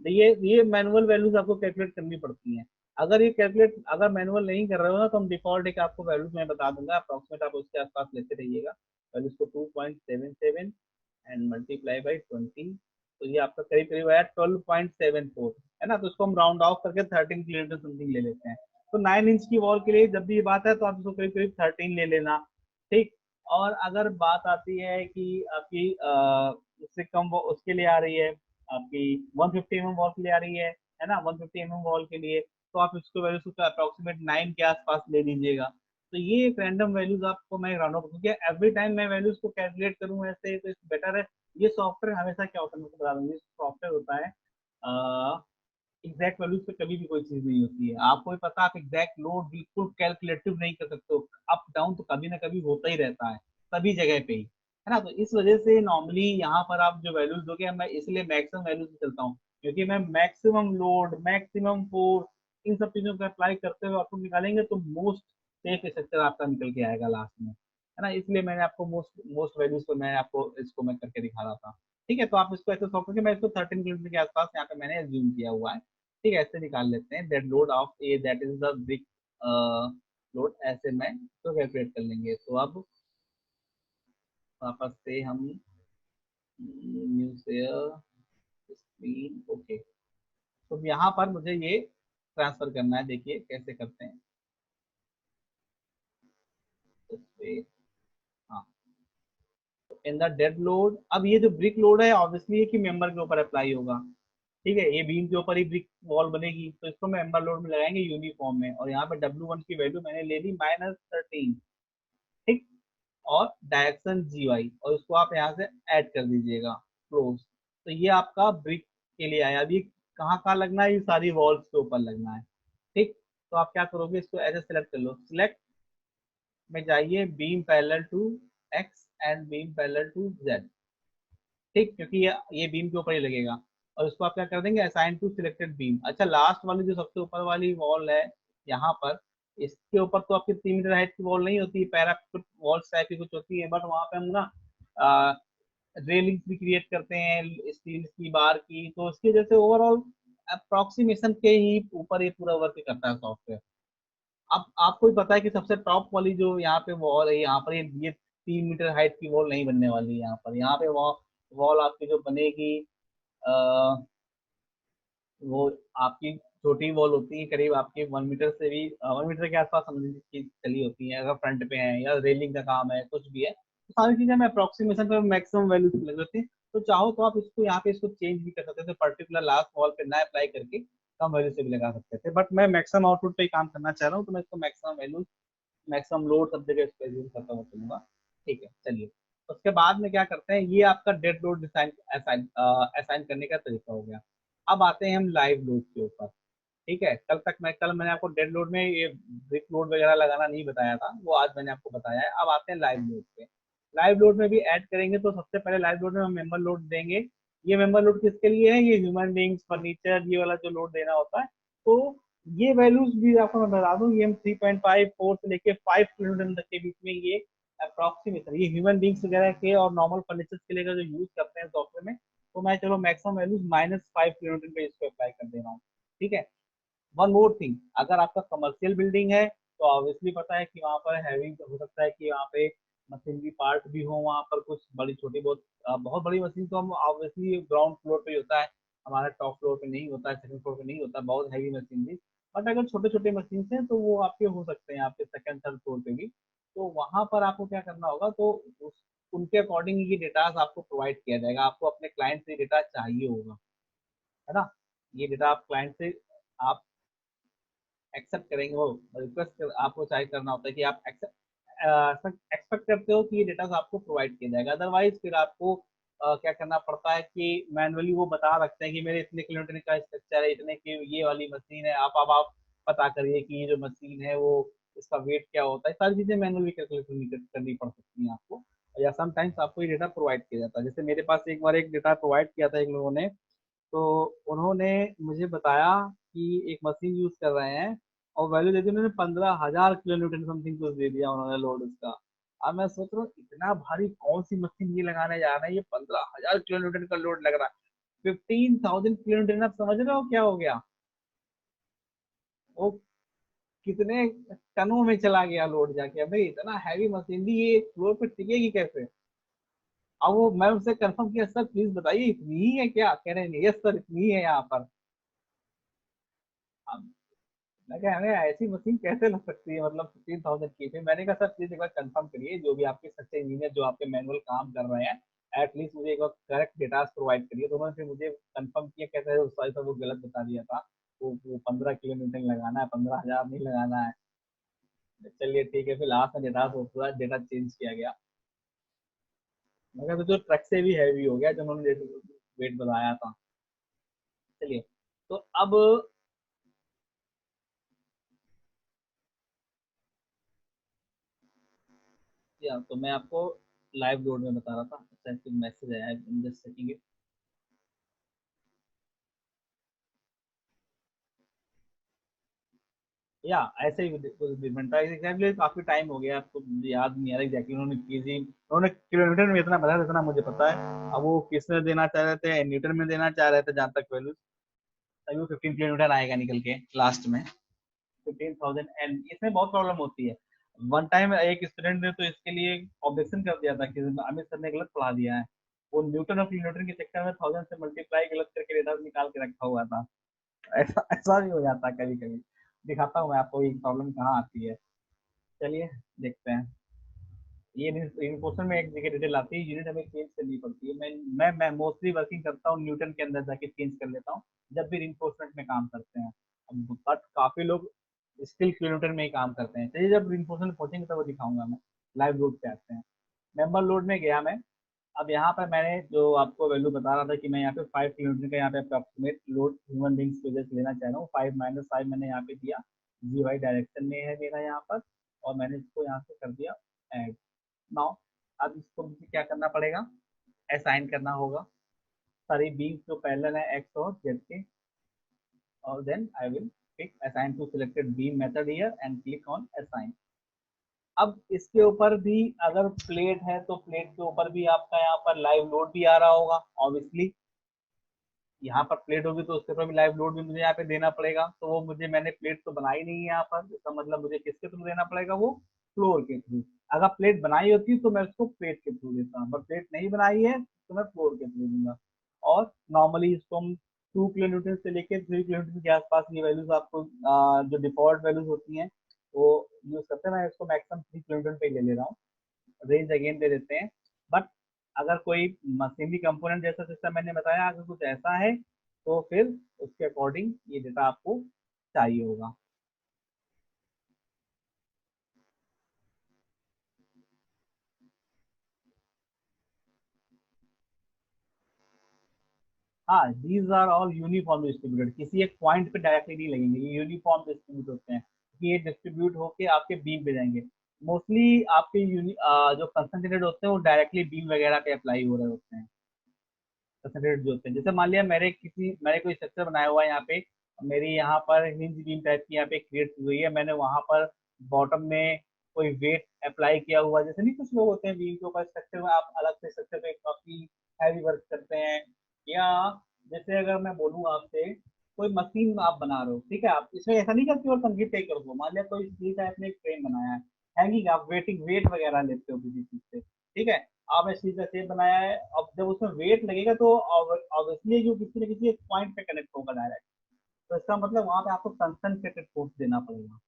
ये मैनुअल वैल्यूज आपको कैलकुलेट करनी पड़ती हैं। अगर ये कैलकुलेट अगर मैनुअल नहीं कर रहे हो ना, तो हम डिफॉल्ट एक आपको वैल्यूज मैं बता दूंगा, अप्रोक्सीमेट आप उसके आसपास लेते रहिएगा। वैल्यूज को 2.77 एंड मल्टीप्लाई बाई 20, तो ये आपका करीब करीब आया 12.74, है ना। तो इसको हम राउंड ऑफ करके 13 किलोमीटर समथिंग ले लेते हैं। तो 9 इंच की वॉल के लिए जब भी ये बात है तो आप इसको करीब करीब 13 ले लेना। ठीक। और अगर बात आती है कि आपकी उससे कम उसके लिए आ रही है, आपकी 150 mm वॉल के लिए आ रही है ना, 150 mm वॉल के लिए, तो आप इसको वैल्यूज को अप्रोक्सीमेट 9 के आसपास ले लीजिएगा। तो ये एक रैंडम वैल्यूज आपको मैं राउंड ऑफ, क्योंकि एवरी टाइम मैं वैल्यूज को कैलकुलेट करूँ ऐसे तो बेटर है। ये सॉफ्टवेयर हमेशा क्या होता है, मैं आपको बता दूंगी, सॉफ्टवेयर होता है एग्जैक्ट वैल्यूज पे कभी भी कोई चीज नहीं होती है, आपको भी पता, आप एग्जैक्ट लोड बिल्कुल कैलकुलेटिव नहीं कर सकते हो, अप डाउन तो कभी ना कभी होता ही रहता है सभी जगह पे ही, है ना। तो इस वजह से नॉर्मली यहाँ पर आप जो वैल्यूज दोगे, मैं इसलिए मैक्सिमम वैल्यूज से चलता हूँ, क्योंकि मैं मैक्सिमम लोड, मैक्सिमम फोर्स, इन सब चीजों को अप्लाई करते हुए आउटपुट निकालेंगे तो मोस्ट सेफ स्ट्रक्चर आपका निकल के आएगा लास्ट में, है ना। इसलिए मैंने आपको मोस्ट मोस्ट वैल्यूज को मैं आपको इसको मैं करके दिखा रहा था। ठीक है, तो आप इसको ऐसे सॉल्व करके, मैं इसको 13 किलोमीटर के आसपास यहाँ पे मैंने एज्यूम किया हुआ है। ठीक है, ऐसे निकाल लेते हैं, that load of A that is the brick load, ऐसे में तो कैलकुलेट कर लेंगे। तो अब वापस से हम न्यू शेयर स्क्रीन, ओके। तो यहाँ पर मुझे ये ट्रांसफर करना है, देखिए कैसे करते हैं इस पे। हाँ, इन द डेड लोड, अब ये जो ब्रिक लोड है ऑब्वियसली कि मेंबर के ऊपर अप्लाई होगा। ठीक है, ये बीम के ऊपर ही ब्रिक वॉल बनेगी, तो इसको मेंबर लोड में लगाएंगे यूनिफॉर्म में, और यहाँ पे W1 की वैल्यू मैंने ले ली -13। ठीक। और डायरेक्शन GY, और इसको आप यहाँ से ऐड कर दीजिएगा क्लोज। तो ये आपका ब्रिक के लिए आया। अभी कहाँ कहाँ लगना है, ये सारी वॉल्स के ऊपर लगना है। ठीक। तो आप क्या करोगे, इसको ऐसे सेलेक्ट कर लो, सिलेक्ट में जाइए, beam parallel to X and beam parallel to Z। ठीक, क्योंकि ये बीम के ऊपर ही लगेगा। और इसको आप क्या कर देंगे, असाइन टू सिलेक्टेड बीम। अच्छा, लास्ट वाली जो सबसे ऊपर वाली वॉल है यहाँ पर, इसके ऊपर तो आपकी 3 मीटर हाइट की वॉल नहीं होती, पैरापेट वॉल्स टाइप की कुछ होती है, बट वहाँ पे हम ना रेलिंग्स भी क्रिएट करते हैं स्टील की, बार की, तो उसकी वजह से ओवरऑल अप्रोक्सीमेशन के ही ऊपर ये पूरा वर्क करता है सॉफ्टवेयर। अब आपको भी पता है कि सबसे टॉप वाली जो यहाँ पे वॉल है, यहाँ पर ये 3 मीटर हाइट की वॉल नहीं बनने वाली है। यहाँ पर यहाँ पे वॉल वॉल आपकी जो बनेगी आ, वो आपकी छोटी वॉल होती है, करीब आपके 1 मीटर से भी 1 मीटर के आसपास समझ की चली होती है, अगर फ्रंट पे है या रेलिंग का काम है कुछ भी है, तो सारी चीजें मैं अप्रोक्सीमेशन पे मैक्सिमम वैल्यू लग जाती है। तो चाहो तो आप इसको यहाँ पे इसको चेंज भी कर सकते थे, पर्टिकुलर लास्ट वॉल पे ना अप्लाई करके कम वैल्यू से भी लगा सकते थे, बट मैं मैक्सिमम आउटपुट पे ही काम करना चाह रहा हूँ, तो मैं इसको मैक्सिमम वैल्यू, मैक्सिमम लोड सब जगह इसको यूज करता हुआ चलूंगा। ठीक है, चलिए। उसके बाद में क्या करते हैं, ये आपका dead load design assign assign करने का तरीका हो गया। अब आते हैं हम लाइव लोड के ऊपर। ठीक है, कल मैंने आपको डेड लोड में ये ब्रिक लोड वगैरह लगाना नहीं बताया था, वो आज मैंने आपको बताया है। अब आते हैं लाइव लोड पे। लाइव लोड में भी ऐड करेंगे, तो सबसे पहले लाइव लोड में हम मेंबर लोड देंगे। ये मेंबर लोड किसके लिए है, ये ह्यूमन बींग्स, फर्नीचर, ये वाला जो लोड देना होता है। तो ये वैल्यूज भी आपको मैं बता दूं, ये हम 3.54 से लेके 5 किलोमीटर तक के बीच में ये अप्रोक्सीमेशन, ये ह्यूमन बींग्स वगैरह के और नॉर्मल फर्नीचर के लिए जो यूज करते हैं सॉफ्टवेयर में, तो मैं चलो मैक्सिमम वैल्यूज -5 किलोमीटर पे इसको अप्लाई कर दे रहा हूँ। ठीक है। वन मोर थिंग, अगर आपका कमर्शियल बिल्डिंग है तो ऑब्वियसली पता है कि वहाँ पर हैवी हो सकता है कि वहाँ पे मशीनरी पार्ट भी हो, वहाँ पर कुछ बड़ी छोटी बहुत बहुत बड़ी मशीन तो हम ऑब्वियसली ग्राउंड फ्लोर पे ही होता है, हमारा टॉप फ्लोर पे नहीं होता है, सेकंड फ्लोर पे नहीं होता बहुत हैवी मशीनरी। बट अगर छोटे छोटे मशीन हैं तो वो आपके हो सकते हैं आपके सेकंड थर्ड फ्लोर पे भी। तो वहाँ पर आपको क्या करना होगा, तो उनके अकॉर्डिंग ये डेटा आपको प्रोवाइड किया जाएगा, आपको अपने क्लाइंट से डेटा चाहिए होगा, है ना। ये डेटा आप क्लाइंट से आप एक्सेप्ट करेंगे, वो रिक्वेस्ट आपको चाहे करना होता है कि आप एक्सेप्ट करते हो कि ये डेटा आपको प्रोवाइड किया जाएगा, अदरवाइज फिर आपको क्या करना पड़ता है कि मैनुअली वो बता रखते हैं कि मेरे इतने किलोमीटर का स्ट्रक्चर है, इतने की ये वाली मशीन है, आप पता करिए कि ये जो मशीन है वो इसका वेट क्या होता है, सारी चीजें मैनुअली कैलकुलेट करनी पड़ सकती हैं आपको, या समटाइम्स आपको ये डेटा प्रोवाइड किया जाता है। जैसे मेरे पास एक बार एक डेटा प्रोवाइड किया था एक लोगों ने, तो उन्होंने मुझे बताया कि एक मशीन यूज कर रहे हैं और वैल्यू दे दी उन्होंने 15,000 किलोमीटर समथिंग कुछ दे दिया उन्होंने लोड उसका। अब मैं सोच रहा हूँ इतना भारी कौन सी मशीन ये लगाने जा रहा है, ये 15,000 किलोमीटर का लोड लग रहा है, 15,000 किलोमीटर। आप समझ रहे हो क्या हो गया, वो कितने टनों में चला गया लोड जाके। भाई इतना हैवी मशीन थी, ये फ्लोर पे टिकेगी कैसे। अब वो मैं उससे कंफर्म किया, सर प्लीज बताइए इतनी ही है क्या, कह रहे हैं यस सर इतनी ही है यहाँ पर। अब मैं कहा हमें ऐसी मशीन कैसे लग सकती है, मतलब 15,000 की। फिर मैंने कहा सर प्लीज एक बार कंफर्म करिए, जो भी आपके सच्चे इंजीनियर जो आपके मैनुअल काम कर रहे हैं, एटलीस्ट मुझे एक बार करेक्ट डेटा प्रोवाइड करिए। तो उन्होंने फिर मुझे कंफर्म किया, कहते हैं उस साइज वो गलत बता दिया था, वो 15 किलोमीटर लगाना है, 15,000 नहीं लगाना है। चलिए ठीक है, फिर लास्ट में डेटा पूरा डेटा चेंज किया गया। मगर तो ट्रक से भी हैवी हो गया जो उन्होंने वेट बताया था। चलिए, तो अब या तो मैं आपको लाइव लोड में बता रहा था, अच्छा एक मैसेज आया है, जस्ट चेकिंग। या ऐसे ही डिफरेंट था एग्जैक्टली, काफी टाइम हो गया, आपको मुझे याद नहीं आ रहा एग्जैक्टली उन्होंने केजी, उन्होंने किलोमीटर में इतना बताया, इतना मुझे पता है। अब वो किस में देना चाह रहे थे, न्यूटन में देना चाह रहे थे जहां तक वैल्यू, तभी वो 15 किलोमीटर आएगा निकल के लास्ट में 15,000। एंड इसमें बहुत प्रॉब्लम होती है। वन टाइम एक स्टूडेंट ने तो इसके लिए ऑब्जेक्शन कर दिया था कि अमित सर ने गलत पढ़ा दिया है, वो न्यूटन और किलोमीटर के चक्कर में 1000 से मल्टीप्लाई गलत करके डेटा निकाल के रखा हुआ था। ऐसा ऐसा भी हो जाता है कभी कभी। दिखाता हूँ मैं आपको ये प्रॉब्लम कहाँ आती है। चलिए देखते हैं। ये पोर्शन में एक जगह डिटेल आती है, यूनिट हमें चेंज करनी पड़ती है। मैं मोस्टली वर्किंग करता हूँ न्यूटन के अंदर जाके चेंज कर लेता हूँ जब भी रिइंफोर्समेंट में काम करते हैं। बट काफी लोग स्टिल किलोमीटर में ही काम करते हैं। चलिए जब रिइंफोर्समेंट पहुंचेंगे तब वो दिखाऊंगा मैं। लाइव लोड पे आते हैं। मेंबर लोड में गया मैं। अब यहाँ पर मैंने जो आपको वैल्यू बता रहा था कि मैं यहाँ पे 5 किलोमीटर का यहाँ पे अप्रोक्सीमेट लोड ह्यूमन बींग्स की वजह से लेना चाह रहा हूँ, 5 - 5 मैंने यहाँ पे दिया, जी वाई डायरेक्शन में है मेरा यहाँ पर, और मैंने इसको यहाँ से कर दिया ऐड। नाउ अब इसको मुझे क्या करना पड़ेगा, असाइन करना होगा सारी बीम्स जो पैरेलल है एक्स और जेड के, और then I will pick assign to selected beam method here and click on assign. अब इसके ऊपर भी अगर प्लेट है तो प्लेट के ऊपर भी आपका यहाँ पर लाइव लोड भी आ रहा होगा ऑब्वियसली। यहाँ पर प्लेट होगी तो उसके ऊपर भी लाइव लोड भी मुझे यहाँ पे देना पड़ेगा, तो वो मुझे मैंने प्लेट तो बनाई नहीं है यहाँ पर, इसका मतलब मुझे किसके थ्रू देना पड़ेगा, वो फ्लोर के थ्रू। अगर प्लेट बनाई होती तो मैं उसको प्लेट के थ्रू देता, पर प्लेट नहीं बनाई है तो मैं फ्लोर के थ्रू दूंगा। और नॉर्मली इसको हम 2 किलोमीटर से लेकर 3 किलोमीटर के आसपास ये वैल्यूज आपको जो डिफॉल्ट वैल्यूज होती हैं वो यूज करते हैं। मैं इसको मैक्सिमम 3 किलोमीटर पे ले ले रहा हूँ, रेंज अगेन दे देते हैं। बट अगर कोई मशीनरी कंपोनेंट जैसा सिस्टम मैंने बताया अगर कुछ ऐसा है तो फिर उसके अकॉर्डिंग ये डेटा आपको चाहिए होगा। हाँ, these are all uniform distributed, किसी एक पॉइंट पे डायरेक्टली नहीं लगेंगे, ये यूनिफॉर्म डिस्ट्रीब्यूट होते हैं क्योंकि ये डिस्ट्रीब्यूट होके आपके बीम पे जाएंगे। मोस्टली आपके जो कंसंट्रेटेड होते हैं वो डायरेक्टली बीम वगैरह पे अप्लाई हो रहे होते हैं, परसेंटेज जो होते हैं। जैसे मान लिया मैंने कोई स्ट्रक्चर बनाया हुआ है यहाँ पे, मेरी यहाँ पर हिंज बीम टाइप की यहाँ पे क्रिएट हुई है, मैंने वहां पर बॉटम में कोई वेट अप्लाई किया हुआ, जैसे नहीं कुछ लोग होते हैं बीम के ऊपर स्ट्रक्चर में आप अलग से स्ट्रक्चर पे काफी हैवी वर्क करते हैं। या जैसे अगर मैं बोलूँ आपसे, कोई मशीन आप बना रहे हो, ठीक है, आप इसमें ऐसा नहीं करते हो कंक्रीट टेक कर दो, मान लिया कोई स्टील टाइप ने एक फ्रेम बनाया है, हैंगिंग, आप वेटिंग वेट वगैरह लेते हो किसी चीज से, ठीक है, आपने स्टील का शेप बनाया है, अब जब उसमें वेट लगेगा तो ऑब्वियसली जो किसी न किसी एक पॉइंट पे कनेक्ट होगा डायरेक्ट, तो इसका मतलब वहां पे आपको कंसंट्रेटेड फोर्स देना पड़ेगा,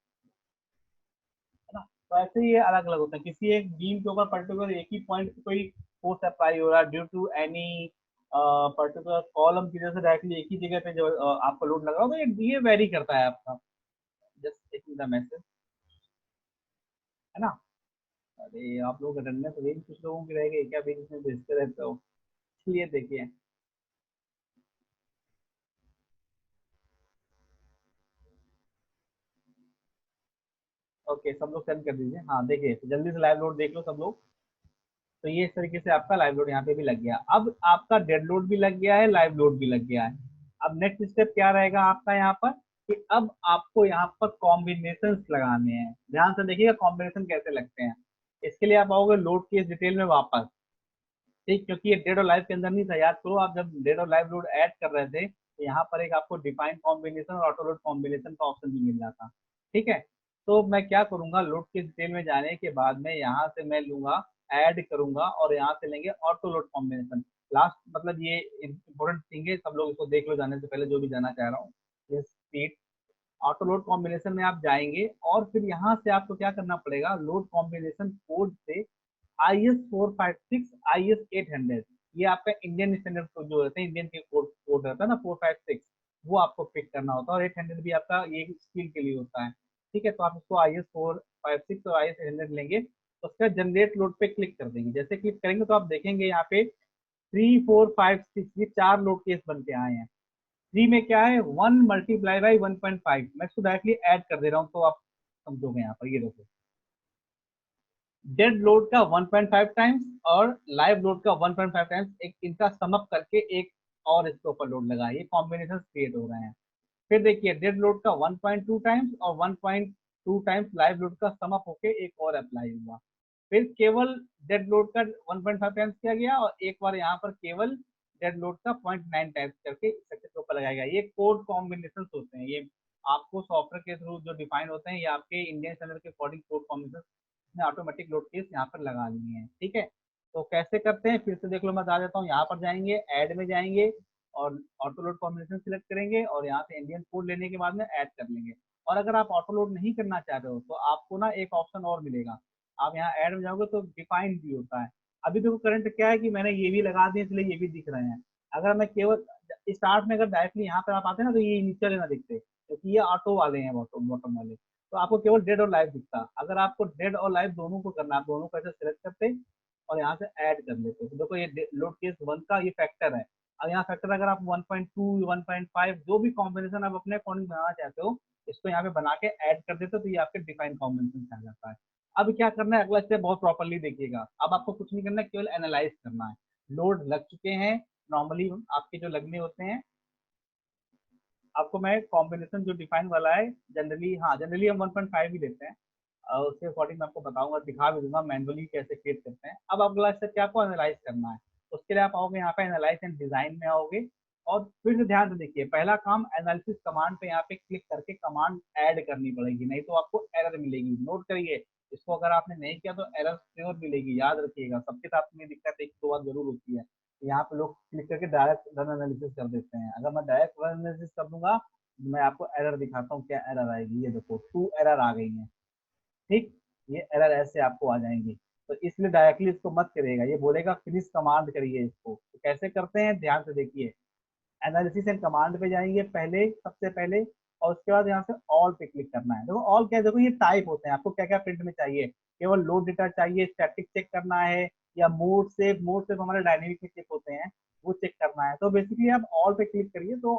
है ना। तो ऐसे ही ये अलग अलग होता है, किसी एक बीम के ऊपर पर्टिकुलर एक ही पॉइंट पे कोई फोर्स अप्लाई हो रहा है due to any particular column की वजह से डायरेक्टली एक ही जगह पे जो आपको लोड लग रहा हो, तो ये वेरी करता है आपका। जस्ट टेकिंग द मैसेज, है ना। अरे आप लोग अटेंडेंस तो कुछ लोगों की रह गई क्या, बीच में भेजते रहते हो। चलिए देखिए, ओके सब लोग सेंड कर दीजिए। हाँ देखिए, तो जल्दी से लाइव लोड देख लो सब लोग। तो ये इस तरीके से आपका लाइव लोड यहाँ पे भी लग गया। अब आपका डेड लोड भी लग गया है, लाइव लोड भी लग गया है। अब नेक्स्ट स्टेप क्या रहेगा आपका यहाँ पर, कि अब आपको यहाँ पर कॉम्बिनेशन लगाने हैं। ध्यान से देखिएगा कॉम्बिनेशन कैसे लगते हैं। इसके लिए आप आओगे लोड की इस डिटेल में वापस, ठीक, क्योंकि ये डेड और लाइव के अंदर नहीं था। याद करो, आप जब डेड और लाइव लोड ऐड कर रहे थे तो यहाँ पर एक आपको डिफाइन कॉम्बिनेशन और ऑटो लोड कॉम्बिनेशन का ऑप्शन भी मिल जाता। ठीक है, तो मैं क्या करूंगा, लोड की डिटेल में जाने के बाद में यहाँ से मैं लूंगा, ऐड करूंगा और यहाँ से लेंगे ऑटो लोड कॉम्बिनेशन। लास्ट मतलब ये इंपॉर्टेंट थिंग है, सब लोग इसको देख लो जाने से पहले, जो भी जाना चाह रहा हूँ। ये स्पीड ऑटो लोड कॉम्बिनेशन में आप जाएंगे और फिर यहाँ से आपको क्या करना पड़ेगा, लोड कॉम्बिनेशन कोड से IS 456 IS 800, ये आपका इंडियन स्टैंडर्ड कोड जो रहता है, इंडियन के कोड कोड रहता है ना 456, वो आपको पिक करना होता है। और 800 भी आपका ये स्किल के लिए होता है। ठीक है, तो आप इसको IS 456 और IS 800 लेंगे, तो उसका जनरेट लोड पे क्लिक कर देंगे। जैसे क्लिक करेंगे तो आप देखेंगे यहाँ पे 3 4 5 6 ये 4 लोड केस बन के आए हैं। 3 में क्या है, 1 × 1.5, मैं इसको डायरेक्टली ऐड कर दे रहा हूँ तो आप समझोगे। यहाँ पर ये देखो, डेड लोड का 1.5 टाइम्स और लाइव लोड का 1.5 टाइम्स, एक इनका समअप करके एक और इसके ऊपर लोड लगा, ये कॉम्बिनेशन क्रिएट हो रहे हैं। फिर देखिए डेड लोड का 1.2 टाइम्स और 1.2 टाइम्स लाइव लोड का समअप होके एक और अप्लाई हुआ। फिर केवल डेड लोड का 1.5 टाइम्स किया गया और एक बार यहाँ पर केवल डेड लोड का 0.9 टाइम्स करके स्ट्रक्चर के ऊपर लगाया गया। ये कोड कॉम्बिनेशन होते हैं, ये आपको सॉफ्टवेयर के थ्रू जो डिफाइन होते हैं, ये आपके इंडियन स्टैंडर्ड के अकॉर्डिंग कोड कॉम्बिनेशन ने ऑटोमेटिक लोड केस यहाँ पर लगा लिए हैं। ठीक है, तो कैसे करते हैं फिर से देख लो, मैं बता देता हूँ। यहाँ पर जाएंगे, ऐड में जाएंगे और ऑटो लोड कॉम्बिनेशन सिलेक्ट करेंगे और यहाँ से इंडियन कोड लेने के बाद में ऐड कर लेंगे। और अगर आप ऑटो लोड नहीं करना चाहते हो तो आपको ना एक ऑप्शन और मिलेगा। आप यहाँ ऐड में जाओगे तो डिफाइन भी होता है। अभी देखो करंट क्या है कि मैंने ये भी लगा दिए इसलिए ये भी दिख रहे हैं। अगर मैं केवल स्टार्ट में अगर डायरेक्टली यहाँ पर आप आते हैं ना तो ये नीचे लेना दिखते, क्योंकि ये ऑटो वाले हैं, बॉटम बॉटम वाले। तो आपको केवल डेड और लाइव दिखता। अगर आपको डेड और लाइव दोनों को करना है, आप दोनों को ऐसे सिलेक्ट करते और यहाँ से ऐड कर लेते। तो देखो ये लोड केस 1 का ये फैक्टर है। अब यहाँ फैक्टर अगर आप 1.2 1.5 जो भी कॉम्बिनेशन आप अपने अकॉर्डिंग बनाना चाहते हो, इसको यहाँ पे बना के ऐड कर देते हो तो ये आपके डिफाइन कॉम्बिनेशन आ जाता है। अब क्या करना है, अगला स्टेप बहुत प्रॉपरली देखिएगा। अब आपको कुछ नहीं करना है, केवल एनालाइज करना है। लोड लग चुके हैं, नॉर्मली आपके जो लगने होते हैं, आपको मैं कॉम्बिनेशन जो डिफाइन वाला है, जनरली हाँ जनरली हम 1.5 ही देते हैं। उसके अकॉर्डिंग मैं आपको बताऊंगा, दिखा भी दूंगा मैनुअली कैसे क्रिएट करते हैं। अब अगला स्टेप क्या, आपको एनालाइज करना है। उसके लिए आप आओगे यहाँ पे एनालाइज एंड डिजाइन में आओगे और फिर से ध्यान से देखिए, पहला काम एनालिसिस कमांड पे यहाँ पे क्लिक करके कमांड ऐड करनी पड़ेगी, नहीं तो आपको एरर मिलेगी। नोट करिए इसको, अगर आपने नहीं किया तो एरर श्योर मिलेगी, याद रखिएगा। सबके साथ में दिक्कत एक दो बार जरूर होती है। यहाँ पे लोग क्लिक करके डायरेक्ट रन एनालिसिस कर देते हैं। अगर मैं डायरेक्ट रन एनालिसिस कर दूंगा तो मैं आपको एरर दिखाता हूँ, क्या एरर आएगी। ये देखो 2 एरर आ गई है। ठीक, ये एरर ऐसे आपको आ जाएंगी। तो इसलिए डायरेक्टली इसको मत करिएगा, ये बोलेगा फिनिश कमांड करिए इसको। तो कैसे करते हैं ध्यान से देखिए, एनालिसिस एंड कमांड पे जाएंगे पहले, सबसे पहले, और उसके बाद यहाँ से ऑल पे क्लिक करना है। देखो ऑल क्या है, देखो ये टाइप होते हैं, आपको क्या क्या प्रिंट में चाहिए। केवल लोड डेटा चाहिए, स्टैटिक चेक करना है, या मोड से हमारे डायनेमिक में चेक होते हैं, वो चेक करना है। तो बेसिकली आप ऑल पे क्लिक करिए तो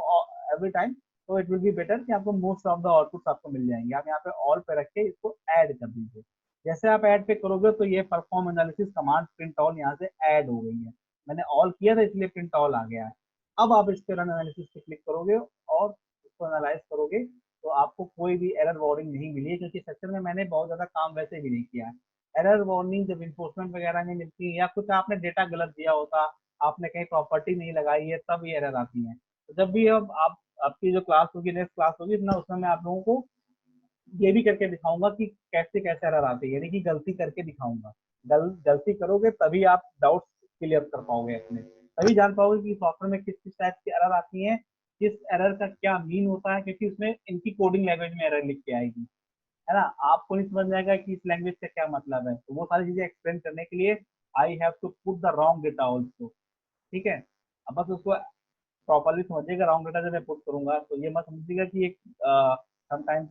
एवरी टाइम, तो इट विल बी बेटर कि आपको मोस्ट ऑफ द आउटपुट आपको मिल जाएंगे। आप यहाँ पे ऑल पे रख के इसको ऐड कर दीजिए। जैसे आप ऐड पे करोगे तो ये perform analysis command print all यहाँ से ऐड हो गई है। मैंने ऑल किया था इसलिए प्रिंट ऑल आ गया है। अब आप इस पे रन एनालिसिस पे क्लिक करोगे और इसको एनालाइज करोगे तो आपको कोई भी एरर वार्निंग नहीं मिली है, क्योंकि सेक्शन में मैंने बहुत ज्यादा काम वैसे भी नहीं किया है। एरर वार्निंग जब इन्फोर्समेंट वगैरह में मिलती है या कुछ आपने डेटा गलत दिया होता, आपने कहीं प्रॉपर्टी नहीं लगाई है, तब ये एरर आती है। तो जब भी अब आप आपकी जो क्लास होगी, नेक्स्ट क्लास होगी ना, उसमें मैं आप लोगों को ये भी करके दिखाऊंगा कि कैसे कैसे एरर आती है, यानी कि गलती करके दिखाऊंगा। गलती करोगे तभी आप डाउट्स क्लियर कर पाओगे अपने, तभी जान पाओगे कि सॉफ्टवेयर में किस किस टाइप की एरर आती है, किस एरर का क्या मीन होता है, क्योंकि उसमें इनकी कोडिंग लैंग्वेज में एरर लिख के आएगी, है ना। आपको नहीं समझ में आएगा कि इस लैंग्वेज का क्या मतलब है, तो वो सारी चीजें एक्सप्लेन करने के लिए I have to put the wrong data also. ठीक है, अब बस उसको प्रॉपरली समझिएगा। रॉन्ग डेटा जब मैं पुट करूंगा तो ये मत समझिएगा कि एक समटाइम्स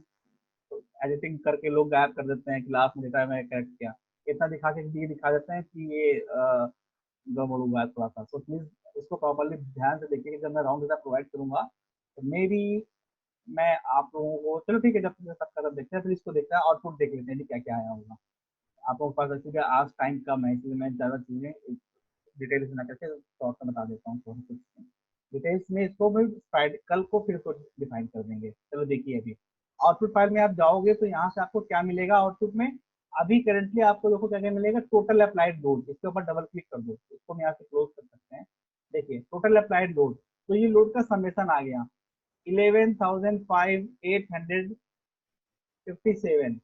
एडिटिंग करके लोग गायब कर देते हैं क्लास में डेटा में करेक्ट किया, इतना दिखा के ये दिखा देते हैं कि ये गड़बड़ हुआ है थोड़ा सा। तो प्लीज इसको प्रॉपरली ध्यान से देखिए कि जब मैं राउंड डेटा प्रोवाइड करूंगा तो मे बी मैं आप लोगों को, चलो ठीक है, जब तक सबका सब देखते हैं फिर इसको देखते हैं, आउटपुट देख लेते हैं कि क्या क्या आया होगा। आप लोगों के पास एक्चुअली आज टाइम कम है, इसलिए मैं ज़्यादा चीज़ें डिटेल्स में करके शॉर्ट में बता देता हूँ थोड़ी कुछ डिटेल्स में। इसको भी कल को फिर इसको डिफाइन कर देंगे। चलो देखिए, अभी आउटपुट फाइल में आप जाओगे तो यहाँ से आपको क्या मिलेगा आउटपुट में। अभी करंटली आपको देखो क्या क्या मिलेगा, टोटल अप्लाइड लोड। इसके ऊपर डबल क्लिक कर दो, इसको हम यहाँ से क्लोज कर सकते हैं। देखिए टोटल अप्लाइड लोड, तो ये लोड का समेशन आ गया 11,857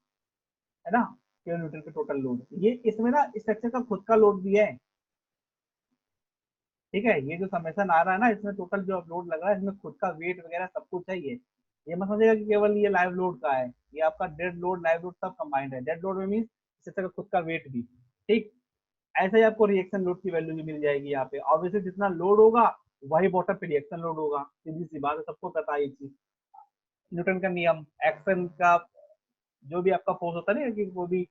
है ना, किलो न्यूटन के टोटल लोड। ये इसमें ना स्ट्रक्चर का खुद का लोड भी है, ठीक है। ये जो समेशन आ रहा है ना, इसमें टोटल जो लोड लग रहा है, इसमें खुद का वेट वगैरह सब कुछ है। ये मत समझिएगा कि केवल ये लाइव लोड का है, ये आपका डेड लोड लाइव लोड सब कंबाइंड है। डेड लोड में मीन स्ट्रक्चर का खुद का वेट भी, ठीक। ऐसे ही आपको रिएक्शन लोड की वैल्यू भी मिल जाएगी यहाँ पे। ऑब्वियसली जितना लोड होगा वही बॉटम पे रिएक्शन लोड होगा, सीधी सी बात है, सबको पता है ये चीज। न्यूटन का नियम, एक्शन का जो भी आपका फोर्स होता है ना, कि वो भी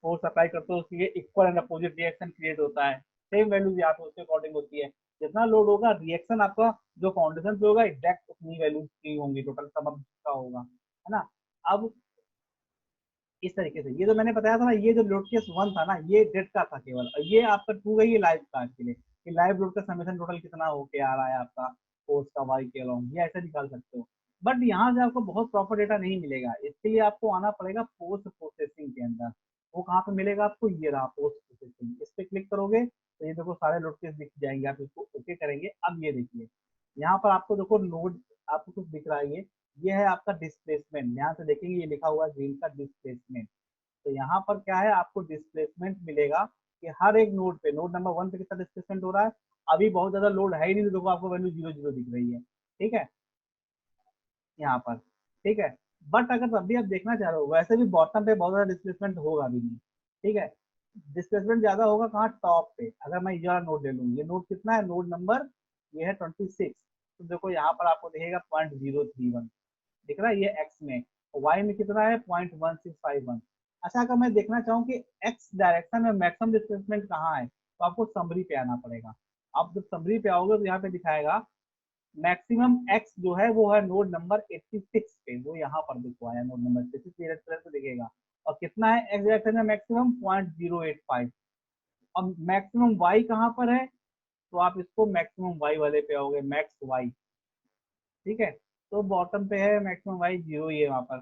फोर्स अप्लाई करते हो उसके equal and opposite reaction create होता है। सेम वैल्यूज यहाँ पे उसके अकॉर्डिंग होती है। जितना लोड होगा रिएक्शन आपका जो फाउंडेशन पे होगा एग्जैक्ट उतनी वैल्यूज की होंगी, टोटल सम का होगा, है ना। अब इस तरीके से ये जो मैंने बताया था ना, ये जो लोड केस 1 था ना, ये डेड का था केवल, और ये आपका 2 है, ये लाइव का एक्चुअली, कि लाइव लोड का समेशन टोटल कितना होके आ रहा है आपका फोर्स का वाई के अलाउंग, ये ऐसे निकाल सकते हो। बट यहाँ से आपको बहुत प्रॉपर डेटा नहीं मिलेगा, इसके लिए आपको आना पड़ेगा पोस्ट प्रोसेसिंग के अंदर। वो कहाँ पे मिलेगा आपको, ये रहा पोस्ट प्रोसेसिंग। इस पे क्लिक करोगे तो ये देखो सारे लोड केस दिख जाएंगे, आप इसको ओके करेंगे। अब ये देखिए यहाँ पर आपको देखो लोड आपको कुछ दिख रहा है, ये है आपका डिस्प्लेसमेंट। ध्यान से देखेंगे ये लिखा हुआ है ग्रीन का डिस्प्लेसमेंट। तो यहाँ पर क्या है, आपको डिस्प्लेसमेंट मिलेगा कि हर एक नोड पे, नोड नंबर 1 पे कितना डिस्प्लेसमेंट हो रहा है। अभी बहुत ज्यादा लोड है ही नहीं, तो देखो आपको वैल्यू 0 0 दिख रही है, ठीक है, यहाँ पर, ठीक है। बट अगर तब भी आप देखना चाह रहे हो, वैसे भी बॉटम पे बहुत ज्यादा डिस्प्लेसमेंट होगा भी नहीं, ठीक है। डिस्प्लेसमेंट ज्यादा होगा कहाँ, टॉप पे। अगर मैं ये वाला नोड ले लूँ, ये नोड कितना है, नोड नंबर ये है 26, तो देखो यहाँ पर आपको दिखेगा 0.031 दिख रहा है, ये एक्स में। वाई में कितना है, 0.1651। अच्छा, अगर मैं देखना चाहूँ कि एक्स डायरेक्शन में मैक्सिमम डिस्प्लेसमेंट कहाँ है, तो आपको समरी पे आना पड़ेगा। आप जब समरी पे आओगे तो यहाँ पे दिखाएगा मैक्सिमम एक्स जो है वो है नोड नंबर 86 पे, वो यहाँ पर दिखवाया नोड नंबर 86 रेड कलर से दिखेगा। और कितना है एक्स डायरेक्शन में मैक्सिमम, 0.085। अब मैक्सिमम वाई कहाँ पर है, तो आप इसको मैक्सिमम वाई वाले पे आओगे, मैक्स वाई, ठीक है। तो बॉटम पे है मैक्सिमम वाई 0 ही है वहां पर,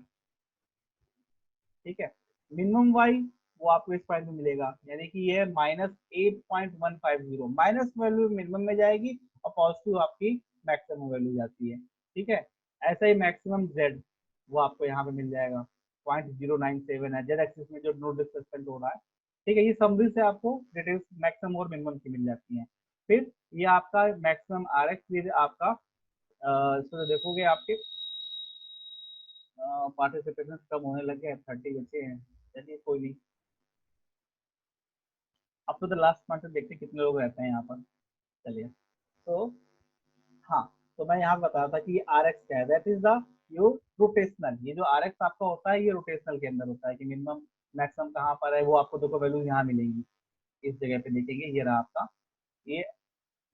ठीक है। मिनिमम वाई वो आपको इस पॉइंट में मिलेगा, यानी कि ये -8.150, माइनस वैल्यू मिनिमम में जाएगी और पॉजिटिव आपकी मैक्सिमम वैल्यू जाती है, ठीक है। ऐसा ही मैक्सिमम जेड वो आपको यहाँ पे मिल जाएगा, 0.097 है जेड एक्सिस में जो नो डिस्प्लेसमेंट हो रहा है, ठीक है। ये समरी से आपको डिटेल्स मैक्सिमम और मिनिमम की मिल जाती हैं। फिर ये आपका मैक्सिमम आर एक्स, फिर आपका इसको देखोगे आपके पार्टिसिपेशन कम होने लगे हैं, 30 बचे हैं। चलिए कोई नहीं, अब तो लास्ट पॉइंट देखते हैं कितने लोग रहते हैं यहाँ पर। चलिए, तो हाँ, तो मैं यहाँ बता रहा था कि ये आर एक्स क्या है, that is the yo rotational. ये जो आर एक्स आपका होता है ये रोटेशनल के अंदर होता है, कि मिनिमम मैक्सिमम कहाँ पर है वो आपको देखो वैल्यू यहाँ मिलेगी, इस जगह पे देखेंगे, ये रहा आपका, ये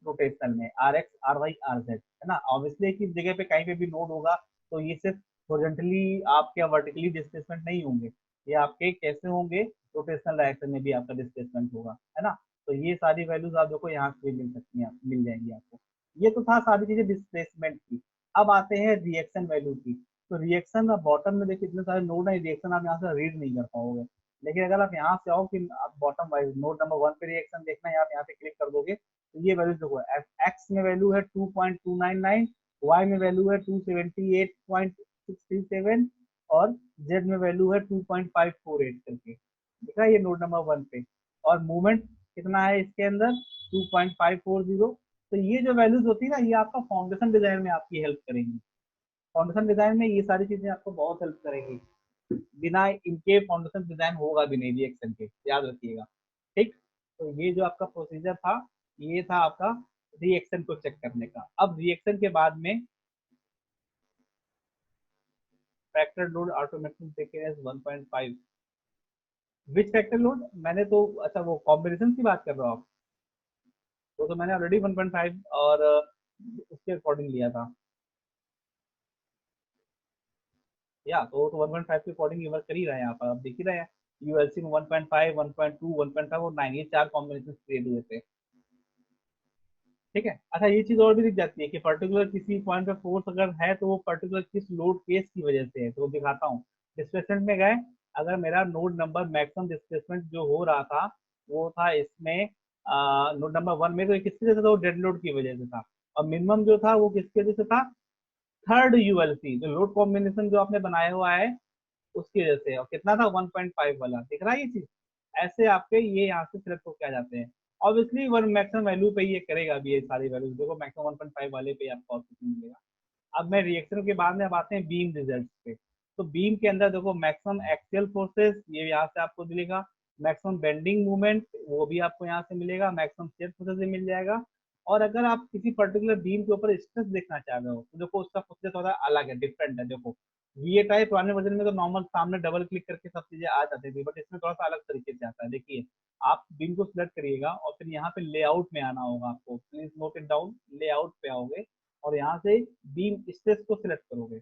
रोटेशनल में R X R Y R Z, है ना। ऑब्वियसली किस जगह पे कहीं पे भी लोड होगा तो ये सिर्फ हॉरिजॉन्टली आपके वर्टिकली डिस्प्लेसमेंट नहीं होंगे, ये आपके कैसे होंगे, रोटेशनल डायरेक्शन में भी आपका डिस्प्लेसमेंट होगा, है ना। तो ये सारी वैल्यूज आप देखो यहाँ से मिल सकती हैं, मिल जाएंगी आपको। ये तो था सारी चीजें डिस्प्लेसमेंट की। अब आते हैं रिएक्शन वैल्यू की। तो रिएक्शन बॉटम में देखिए इतने सारे नोड है, रिएक्शन आप यहाँ से रीड नहीं कर पाओगे। लेकिन अगर आप यहाँ से आओ कि आप बॉटम वाइज नोड नंबर 1 पे रिएक्शन देखना है, आप यहाँ पे क्लिक कर दोगे तो ये वैल्यू देखो, एक्स में वैल्यू है 2.299, वाई में वैल्यू है 278.637, और जेड में वैल्यू है 2.548 करके दिख रहा है ये नोड नंबर 1 पे। और मूवमेंट कितना है इसके अंदर, 2.540। तो ये जो वैल्यूज होती है ना, ये आपका फाउंडेशन डिजाइन में आपकी हेल्प करेंगी। फाउंडेशन डिजाइन में ये सारी चीजें आपको बहुत हेल्प करेंगी, बिना इनके फाउंडेशन डिजाइन होगा भी नहीं रिएक्शन के, याद रखिएगा, ठीक। तो ये जो आपका प्रोसीजर था, ये था आपका रिएक्शन को चेक करने का। अब रिएक्शन के बाद में factor load automatic taken as 1.5। Which factor load, मैंने तो अच्छा वो कॉम्बिनेशन की बात कर रहा हूँ आप। वो तो मैंने ऑलरेडी 1.5 और उसके अकॉर्डिंग लिया था। या तो वो तो 1.5 के अकॉर्डिंग वर्क कर ही रहा है, यहाँ पर आप देख ही रहे हैं। यूएलसी में 1.5, 1.2, 1.5 और 9, ये 4 कॉम्बिनेशन क्रिएट हुए थे। ठीक है। अच्छा, ये चीज और भी दिख जाती है कि पर्टिकुलर किसी पॉइंट पे फोर्स अगर है तो वो पर्टिकुलर किस लोड केस की वजह से है, तो वो दिखाता हूँ। डिस्प्लेसमेंट में गए, अगर मेरा नोड नंबर मैक्सिमम डिस्प्लेसमेंट जो हो रहा था वो था इसमें नोड नंबर 1 में, तो ये किसकी वजह से था? वो डेड लोड की वजह से था। और मिनिमम जो था वो किसकी वजह से था? थर्ड यूएलसी जो लोड कॉम्बिनेशन जो आपने बनाया हुआ है उसकी वजह से। और कितना था? 1.5 वाला, दिख रहा है ये चीज? ऐसे आपके ये यहाँ से सिलेक्ट होकर आ जाते हैं। ऑब्वियसली वन मैक्सिमम वैल्यू पे ये करेगा अभी, ये सारी वैल्यूज देखो मैक्सिमम 1.5 वाले पे आपको आउटपुट मिलेगा। अब मैं रिएक्शन के बाद में अब आते हैं बीम रिजल्ट पे। तो बीम के अंदर देखो मैक्सिमम एक्सियल फोर्सेस ये यहाँ से आपको मिलेगा, मैक्सिमम बेंडिंग मूवमेंट वो भी आपको यहाँ से मिलेगा, मैक्सिमम शियर फोर्सेस भी मिल जाएगा। और अगर आप किसी पर्टिकुलर बीम के ऊपर स्ट्रेस देखना चाह रहे हो तो देखो उसका प्रोसेस थोड़ा अलग है, डिफरेंट है। देखो वी ए टाइप पुराने वर्जन में तो नॉर्मल सामने डबल क्लिक करके सब चीजें आ जाती थी, बट इसमें थोड़ा सा अलग तरीके से आता है। देखिए, आप बीम को सिलेक्ट करिएगा और फिर यहाँ पे लेआउट में आना होगा आपको, please note it down. Layout पे आओगे और यहाँ से बीम स्ट्रेस को सिलेक्ट करोगे,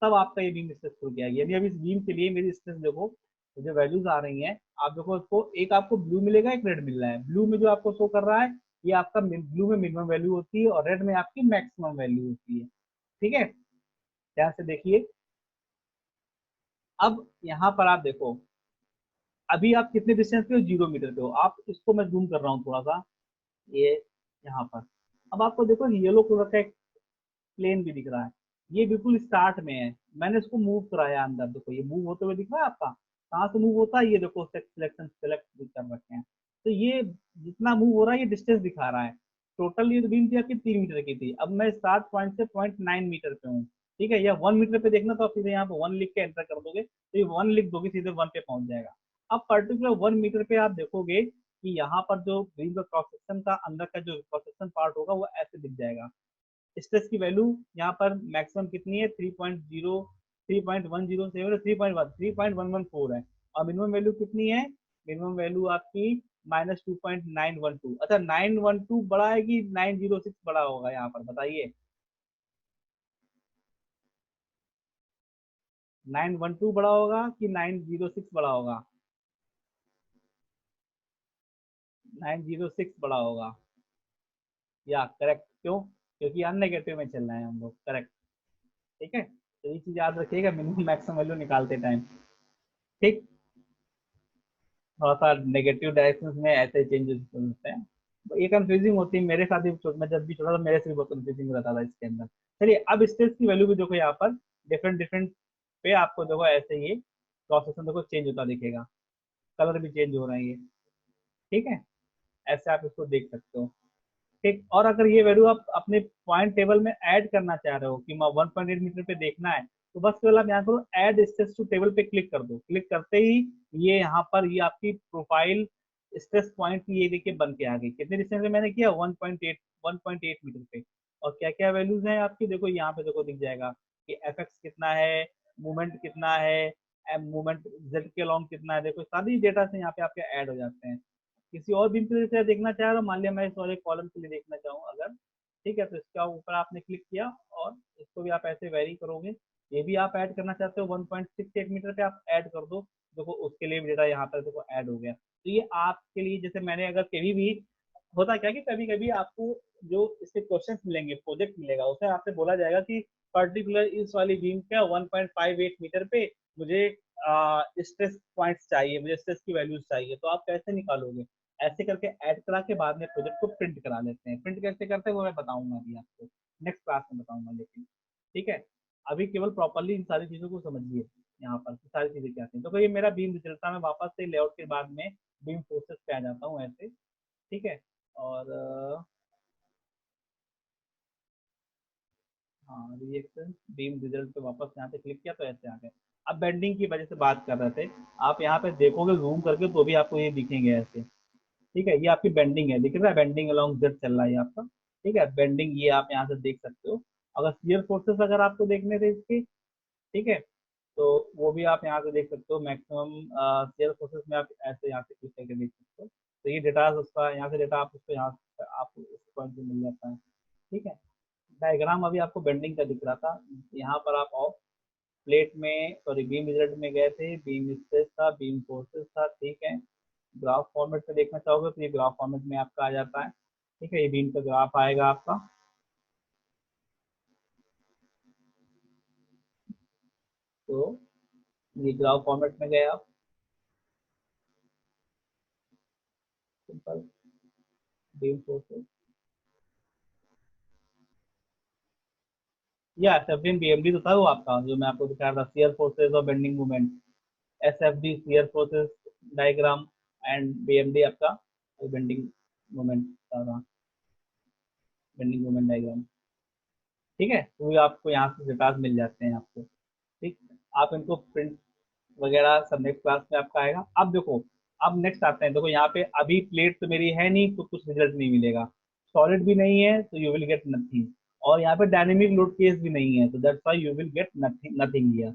तब आपका ये बीम स्ट्रेस खुल गया। यानी अभी इस बीम के लिए मेरी स्ट्रेस देखो, जो वैल्यूज आ रही हैं आप देखो उसको, एक आपको ब्लू मिलेगा, एक रेड मिल रहा है। ब्लू में जो आपको शो कर रहा है ये आपका ब्लू में मिनिमम वैल्यू होती है और रेड में आपकी मैक्सिमम वैल्यू होती है। ठीक है, ध्यान से देखिए। अब यहाँ पर आप देखो, अभी आप कितने डिस्टेंस पे हो? 0 मीटर पे हो आप। इसको मैं जूम कर रहा हूँ थोड़ा सा, ये यहाँ पर। अब आपको देखो येलो कलर का एक प्लेन भी दिख रहा है, ये बिल्कुल स्टार्ट में है। मैंने इसको मूव कराया अंदर, देखो ये मूव होते हुए दिख रहा है आपका। कहाँ से मूव होता है? ये देखो सिलेक्शन सेलेक्ट कर रखे हैं। तो ये जितना मूव हो रहा है ये डिस्टेंस दिखा रहा है। टोटल ये बीम थी आपकी 3 मीटर की थी, अब मैं स्टार्ट पॉइंट से 0.9 मीटर पे हूँ। ठीक है, या 1 मीटर पे देखना तो आप सीधे यहाँ पे 1 लिख के एंटर कर दोगे तो ये 1 लिख दोगे सीधे 1 पे पहुंच जाएगा। अब पर्टिकुलर 1 मीटर पे आप देखोगे कि यहाँ पर जो बीम का क्रॉस सेक्शन का अंदर का जो क्रॉस सेक्शन पार्ट होगा वो ऐसे दिख जाएगा। स्ट्रेस की वैल्यू यहाँ पर मैक्सिमम कितनी है? 3.0, 3.107, 3.114 है। और मिनिमम वैल्यू कितनी है? मिनिमम वैल्यू आपकी -2.912। अच्छा, 912 बड़ा है कि 906 बड़ा होगा? यहाँ पर बताइए, 912 बड़ा होगा कि 906 बड़ा होगा? 906 बड़ा होगा। या करेक्ट, क्यों? क्योंकि अननेगेटिव में चल रहे हैं हम लोग, करेक्ट। ठीक है, तो ये चीज याद रखिएगा मिनिमम मैक्सिमम वैल्यू निकालते टाइम। ठीक, थोड़ा सा नेगेटिव डायरेक्शन में ऐसे चेंजेस होते हैं, तो ये कंफ्यूजिंग होती है। मेरे साथ भी मैं जब भी छोटा था मेरे से भी बहुत कंफ्यूजिंग रहता था इसके अंदर। चलिए, अब स्टेज की वैल्यू भी देखो यहाँ पर, डिफरेंट डिफरेंट पे आपको देखो ऐसे ये प्रोसेसन देखो चेंज होता दिखेगा, कलर भी चेंज हो रहे हैं ये। ठीक है, ऐसे आप इसको देख सकते हो। ठीक, और अगर ये वैल्यू आप अपने पॉइंट टेबल में ऐड करना चाह रहे हो कि 1.8 मीटर पे देखना है, तो बस केवल आप यहाँ करो ऐड स्ट्रेस टू टेबल पे क्लिक कर दो। क्लिक करते ही ये यहाँ पर ये आपकी प्रोफाइल स्ट्रेस पॉइंट की ये देखिए बन के आ गई। कितने डिस्टेंस में मैंने किया? 1.8 मीटर पे। और क्या क्या वैल्यूज हैं आपकी देखो यहाँ पे, देखो दिख जाएगा कि एफ एक्स कितना है, मूवमेंट कितना है, मूवमेंट जेड के लॉन्ग कितना है। देखो सारी डेटा से यहाँ पे आपके ऐड हो जाते हैं। किसी और भी से देखना चाह रहा हूँ, मान लिया मैं इस वाले कॉलम के लिए देखना चाहूँ अगर, ठीक है, तो इसका ऊपर आपने क्लिक किया और इसको भी आप ऐसे वेरी करोगे। ये भी आप ऐड करना चाहते हो 1.68 मीटर पे, आप ऐड कर दो। देखो उसके लिए भी डेटा यहाँ पर देखो ऐड हो गया। तो ये आपके लिए, जैसे मैंने अगर कभी भी, होता क्या कि कभी कभी आपको जो इसके क्वेश्चन मिलेंगे, प्रोजेक्ट मिलेगा, उसमें आपसे बोला जाएगा कि पर्टिकुलर इस वाली बीम का 1.58 मीटर पे मुझे स्ट्रेस पॉइंट्स चाहिए, मुझे स्ट्रेस की वैल्यूज चाहिए, तो आप कैसे निकालोगे? ऐसे करके ऐड करा के बाद में प्रोजेक्ट को प्रिंट करा लेते हैं। प्रिंट कैसे करते हैं वो मैं बताऊंगा अभी आपको, नेक्स्ट क्लास में बताऊंगा। लेकिन ठीक है, अभी केवल प्रॉपरली इन सारी चीजों को समझिए। यहाँ पर सारी चीजें क्या थी, तो ये मेरा बीम रिजल्ट था। मैं वापस से लेआउट के बाद में बीम फोर्सेस पे आ जाता हूँ ऐसे। ठीक है, और हाँ, रिएक्शन बीम रिजल्ट पे वापस यहाँ पे क्लिक किया तो ऐसे आ गए। अब बेंडिंग की वजह से बात कर रहे थे, आप यहाँ पे देखोगे जूम करके तो भी आपको ये दिखेंगे ऐसे। ठीक है, ये आपकी बेंडिंग है, दिख रहा है? बेंडिंग अलोंग जेड चल रहा है ये आपका। ठीक है, बेंडिंग ये आप यहाँ से देख सकते हो। अगर शियर फोर्सेस अगर आपको देखने थे इसके, ठीक है, तो वो भी आप यहाँ से देख सकते हो। मैक्सिमम शियर फोर्सेस में आप ऐसे यहाँ से क्लिक करके देख सकते हो। तो ये डेटा उसका यहाँ से डेटा आप उसको यहाँ आपको इस पॉइंट पे मिल जाता है। ठीक है, डायग्राम अभी आपको बेंडिंग का दिख रहा था, यहाँ पर आप आओ, प्लेट में सॉरी बीम रिजल्ट में गए थे, बीम स्ट्रेस था, बीम फोर्सेस था। ठीक है, ग्राफ फॉर्मेट में देखना चाहोगे तो ये ग्राफ फॉर्मेट में आपका आ जाता है। ठीक है, ये बीम का ग्राफ आएगा आपका। तो ये ग्राफ फॉर्मेट में गए आप, सिंपल बीम फोर्सेस या एस एफ डी बीएमडी तो था वो आपका जो मैं आपको दिखा रहा था, शियर फोर्सेस और bending moment, S F D shear forces diagram, and BMD आपका बेंडिंग मोमेंट था, बेंडिंग मोमेंट डायग्राम। ठीक है, तो ये आपको यहाँ से डेटाज मिल जाते हैं आपको। ठीक, आप इनको प्रिंट वगैरह सब नेक्स्ट क्लास में आपका आएगा। अब देखो, अब नेक्स्ट आते हैं, देखो यहाँ पे अभी प्लेट तो मेरी है नहीं तो कुछ रिजल्ट नहीं मिलेगा, सॉलिड भी नहीं है तो यू विल गेट नथिंग, और यहाँ पे डायनेमिक लोड केस भी नहीं है तो that's why you will get nothing nothing here.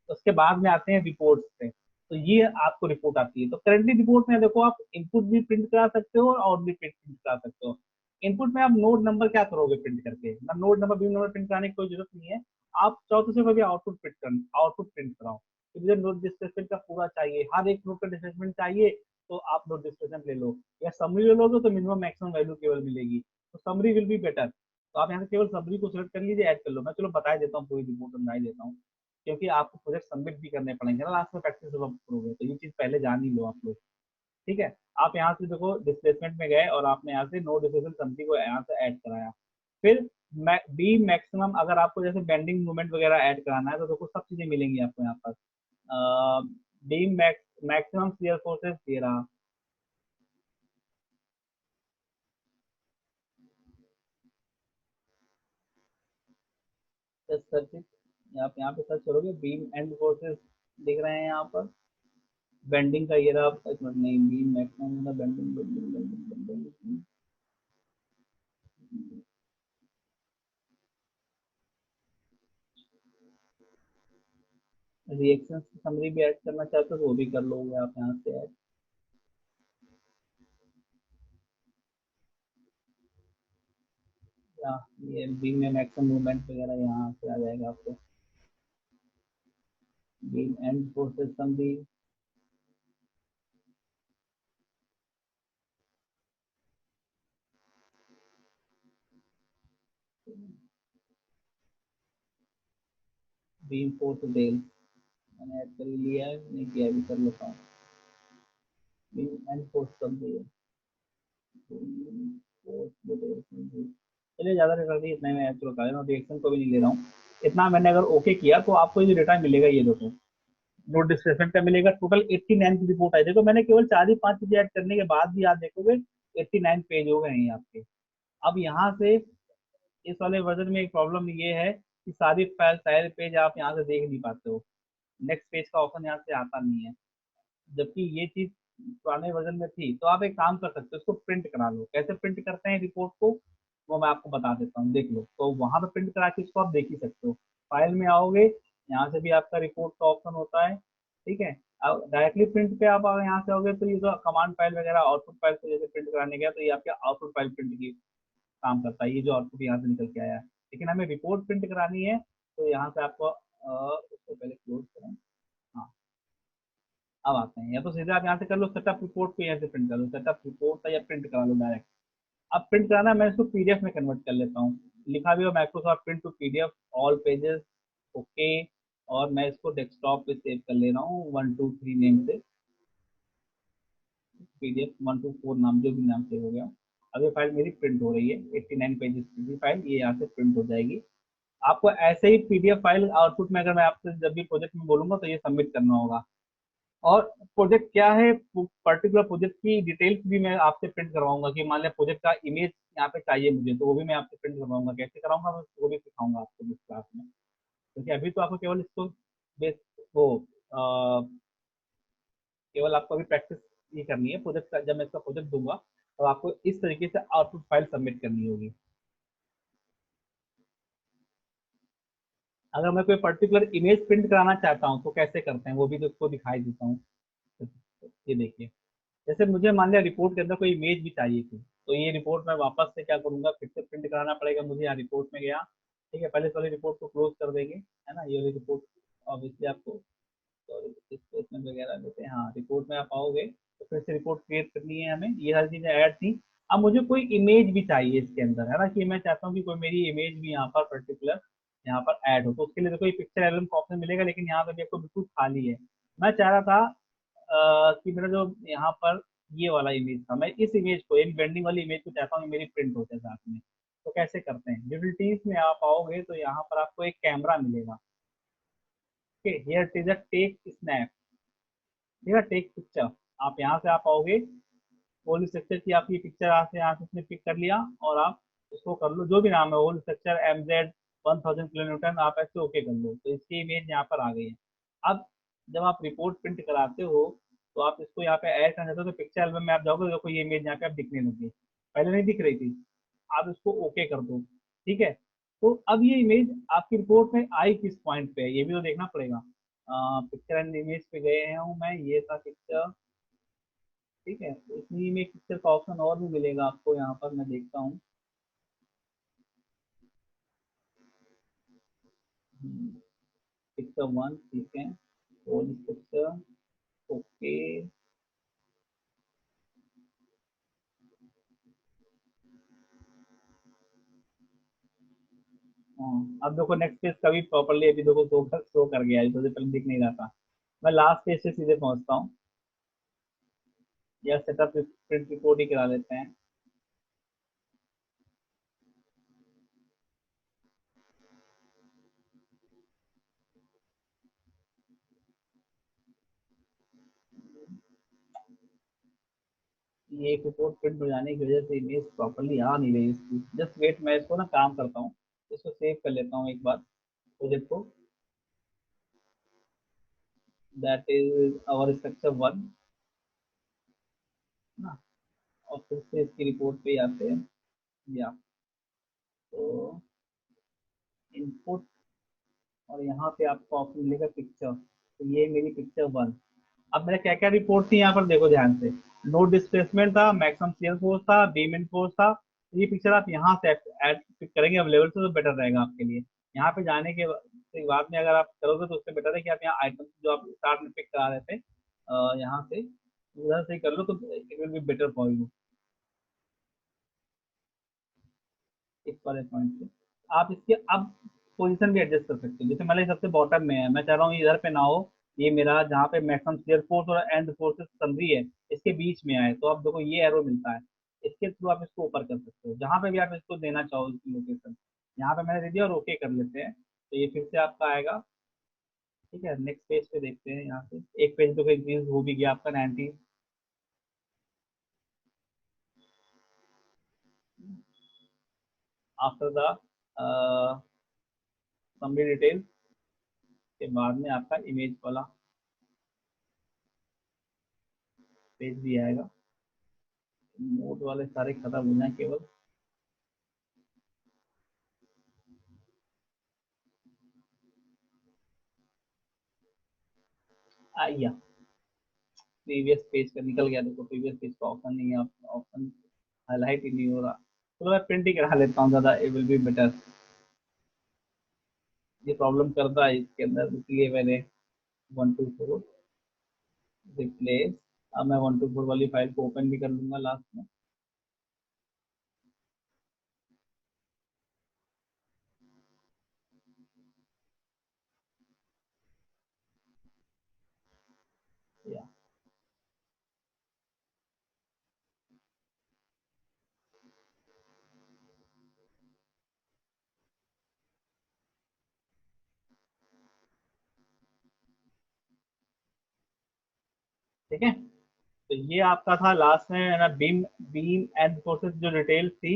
उसके बाद में आते हैं रिपोर्ट्स पे, तो ये आपको रिपोर्ट आती है। तो करेंटली रिपोर्ट में देखो, आप इनपुट भी प्रिंट करा सकते हो और आउटपुट भी प्रिंट करा सकते हो। इनपुट में आप नोड नंबर क्या करोगे प्रिंट करके, ना node number beam number print कराने की कोई जरूरत नहीं है। आप चाहो तो सिर्फ अभी आउटपुट प्रिंट कराओ कि मुझे नोट डिस्प्लेसमेंट का पूरा चाहिए, हर एक नोट का डिस्प्लेसमेंट चाहिए, तो आप नोट डिस्प्लेसमेंट ले लो, या समरी ले लोगे तो मिनिमम मैक्सिमम वैल्यू केवल मिलेगी, तो समरी विल बी बेटर। तो आप यहाँ से केवल समरी को सिलेक्ट कर लीजिए, ऐड कर लो। मैं चलो बता देता हूँ, पूरी रिपोर्ट समझा ही देता हूँ, क्योंकि आपको प्रोजेक्ट सबमिट भी करने पड़ेंगे ना लास्ट में, प्रैक्टिस जब आप करोगे तो ये चीज पहले जान ही लो आप लोग। ठीक है, आप यहाँ से देखो डिस्प्लेसमेंट में गए और आपने यहाँ से नो डिस्प्लेसमेंट समरी को यहाँ से ऐड कराया। फिर बी मैक्सिमम, अगर आपको जैसे बेंडिंग मूवमेंट वगैरह ऐड कराना है तो देखो सब चीजें मिलेंगी आपको यहाँ पर। बीम मैक्सिमम शियर फोर्सेस दे रहा, सर्च, आप यहाँ पे सर्च करोगे बीम एंड फोर्सेस दिख रहे हैं यहाँ पर, बेंडिंग का ये रहा, एक मिनट, नहीं beam maximum bending bending bending bending, reaction की समरी भी ऐड करना चाहते हो तो वो भी कर लोगे आप यहाँ से ऐड। या ये बीम में मैक्सिमम मूवमेंट वगैरह यहाँ से आ जाएगा आपको, beam end forces summary, beam force डेल मैंने ऐड कर लिया है, नहीं किया भी कर लेता हूँ, बीम एंड फोर्स समरी है, चलिए ज्यादा कर दी, इतने में चलो कर रहा हूँ, रिएक्शन को भी नहीं ले रहा हूँ। इतना मैंने अगर ओके किया तो आपको ये डेटा मिलेगा, ये देखो नोट डिस्प्लेसमेंट का मिलेगा, टोटल 89 की रिपोर्ट आई। देखो मैंने केवल 4 ही 5 चीजें ऐड करने के बाद भी आप देखोगे 89 पेज हो गए हैं आपके। अब यहाँ से इस वाले वर्जन में एक प्रॉब्लम ये है कि सारी फाइल सारे पेज आप यहाँ से देख नहीं पाते हो, नेक्स्ट पेज का ऑप्शन यहाँ से आता नहीं है, जबकि ये चीज पुराने वर्जन में थी। तो आप एक काम कर सकते हो, इसको प्रिंट करा लो। कैसे प्रिंट करते हैं रिपोर्ट को वो मैं आपको बता देता हूँ, देख लो। तो वहां पर प्रिंट करा के इसको आप देख ही सकते हो, फाइल में आओगे, यहाँ से भी आपका रिपोर्ट का ऑप्शन होता है। ठीक है, अब डायरेक्टली प्रिंट पे आप अगर यहाँ से आओगे तो ये जो कमांड फाइल वगैरह आउटपुट फाइल को जैसे प्रिंट कराने गया तो ये आपके आउटपुट फाइल प्रिंट की काम करता है, ये जो आउटपुट यहाँ से निकल के आया है। लेकिन हमें रिपोर्ट प्रिंट करानी है तो यहाँ से आपको इसको पहले क्लोज करें। हाँ, अब आते हैं, या तो सीधे आप यहाँ से कर लो सेटअप रिपोर्ट को, यहाँ से प्रिंट कर लो सेटअप रिपोर्ट का, या प्रिंट करा लो डायरेक्ट। अब प्रिंट कराना है, मैं इसको पीडीएफ में कन्वर्ट कर लेता हूँ, लिखा भी हो Microsoft print to PDF all pages, okay. और मैं इसको डेस्कटॉप पे सेव कर ले रहा हूँ 123 नेम से, पीडीएफ 124 नाम जो भी नाम सेव हो गया। अब ये फाइल मेरी प्रिंट हो रही है, 89 पेजेस की फाइल ये यहाँ से प्रिंट हो जाएगी। आपको ऐसे ही पीडीएफ फाइल आउटपुट में, अगर मैं आपसे जब भी प्रोजेक्ट में बोलूंगा तो ये सबमिट करना होगा। और प्रोजेक्ट क्या है, पर्टिकुलर प्रोजेक्ट की डिटेल्स भी मैं आपसे प्रिंट करवाऊंगा, कि मान लिया प्रोजेक्ट का इमेज यहाँ पे चाहिए मुझे, तो वो भी मैं आपसे प्रिंट करवाऊंगा। कैसे कराऊंगा मैं वो भी सिखाऊंगा आपको इस क्लास में, क्योंकि अभी तो आपको केवल इसको बेस वो केवल आपको अभी प्रैक्टिस ही करनी है। प्रोजेक्ट का जब मैं इसका प्रोजेक्ट दूंगा तो आपको इस तरीके से आउटपुट फाइल सबमिट करनी होगी। अगर मैं कोई पर्टिकुलर इमेज प्रिंट कराना चाहता हूँ तो कैसे करते हैं वो भी तो इसको दिखाई देता हूँ। ये देखिए, जैसे मुझे मान लिया रिपोर्ट के अंदर कोई इमेज भी चाहिए थी, तो ये रिपोर्ट मैं वापस से क्या करूंगा, फिर से प्रिंट कराना पड़ेगा मुझे। यहाँ रिपोर्ट में गया, ठीक है, पहले वाली रिपोर्ट को क्लोज कर देंगे, है ना, ये वाली रिपोर्ट ऑब्वियसली आपको, सॉरी स्टेटमेंट वगैरह देते हैं। हाँ, रिपोर्ट में आप आओगे तो फिर से रिपोर्ट क्रिएट करनी है हमें, ये सारी चीजें ऐड थी। अब मुझे कोई इमेज भी चाहिए इसके अंदर, है ना, कि मैं चाहता हूँ कि कोई मेरी इमेज भी यहाँ पर पर्टिकुलर यहाँ पर ऐड हो। तो उसके लिए देखो ये पिक्चर एल्बम का ऑप्शन मिलेगा, लेकिन यहाँ पे देखो बिल्कुल खाली है। मैं चाह रहा था कि मेरा जो यहाँ पर ये वाला इमेज था, मैं इस इमेज को, एक बेंडिंग वाली इमेज को चाहता हूँ कि मेरी प्रिंट हो जाए साथ में। तो कैसे करते हैं, डिटेल्स में आप आओगे तो यहाँ पर आपको एक कैमरा मिलेगा। Okay, here is a take snap, ठीक है, टेक पिक्चर। आप यहाँ से आप आओगे, होल स्ट्रक्चर की आपकी पिक्चर यहाँ से उसने पिक कर लिया, और आप उसको कर लो, जो भी नाम है, whole structure MZ 1000 kilonewton, आप ऐसे ओके कर लो, तो इसकी इमेज यहाँ पर आ गई है। अब जब आप रिपोर्ट प्रिंट कराते हो तो आप इसको यहाँ पे ऐड करना चाहते हो, तो पिक्चर एल्बम में आप जाओगे तो देखो ये इमेज यहाँ पे आप दिखने लगी, पहले नहीं दिख रही थी। आप इसको ओके कर दो, ठीक है। तो अब ये इमेज आपकी रिपोर्ट में आई किस पॉइंट पे है, ये भी तो देखना पड़ेगा। पिक्चर एंड इमेज पे गए हूँ मैं, ये था पिक्चर, ठीक है। तो इसमें में पिक्चर का ऑप्शन और भी मिलेगा आपको, यहाँ पर मैं देखता हूँ। पिक्चर 1, ठीक है, और पिक्चर, ओके। हाँ, अब देखो नेक्स्ट पेज का भी प्रॉपरली अभी देखो शो कर गया है, तो पहले दिख नहीं रहा था। मैं लास्ट पेज से सीधे पहुंचता हूँ, या सेटअप प्रिंट रिपोर्ट ही करा लेते हैं। ये एक रिपोर्ट प्रिंट हो जाने की वजह से इमेज प्रॉपरली आ नहीं रही इसकी। जस्ट वेट, मैं इसको ना काम करता हूँ, इसको सेव कर लेता हूँ एक बार प्रोजेक्ट को। दैट इज आवर स्ट्रक्चर 1 ना। और फिर से इसकी रिपोर्ट पे ही आते हैं, या तो इनपुट, और यहाँ पे आपको ऑप्शन मिलेगा पिक्चर, तो ये मेरी पिक्चर 1। अब मेरा क्या क्या रिपोर्ट थी यहाँ पर देखो ध्यान से, नो डिस्प्लेसमेंट था, मैक्सिमम शियर फोर्स था, बीम इन फोर्स था। ये पिक्चर आप यहाँ से ऐड पिक करेंगे अवेलेबल से, तो बेटर रहेगा आपके लिए। यहाँ पे जाने के बाद में अगर आप करोगे तो उससे बेटर है कि आप यहाँ आइटम जो आप स्टार्ट में पिक करा रहे थे, यहाँ से उधर से ही कर लो, तो it will be better for you. इस वाले पॉइंट पे आप इसके अब पोजीशन भी एडजस्ट कर सकते हो। जैसे मान लीजिए सबसे बॉटम में है, मैं चाह रहा हूँ इधर पे ना हो, ये मेरा जहाँ पे मैक्सिमम शियर फोर्स और एंड फोर्सेस समरी है, इसके बीच में आए, तो आप देखो ये एरो मिलता है, इसके थ्रू आप इसको ऊपर कर सकते हो, जहाँ पे भी आप इसको देना चाहो इसकी लोकेशन। यहाँ पे मैंने दे दिया, और ओके कर लेते हैं, तो ये फिर से आपका आएगा। ठीक है, नेक्स्ट पेज पे देखते हैं, यहाँ से एक पेज पे इंक्रीज हो भी गया आपका 90। आफ्टर द समरी डिटेल के बाद में आपका इमेज वाला पेज भी आएगा। नोट वाले सारे खत्म हो जाए केवल। आइया, प्रीवियस पेज का निकल गया, देखो प्रीवियस पेज का ऑप्शन नहीं है, ऑप्शन हाईलाइट ही नहीं हो रहा। तो मैं प्रिंट ही करा लेता हूँ, ज़्यादा इट विल बी बेटर। ये प्रॉब्लम करता है इसके अंदर, इसलिए मैंने 124 रिप्लेस। अब मैं 124 वाली फाइल को ओपन भी कर लूंगा लास्ट में। या ठीक है, तो ये आपका था लास्ट में, है ना, बीम बीम एंड फोर्सेस जो डिटेल्स थी,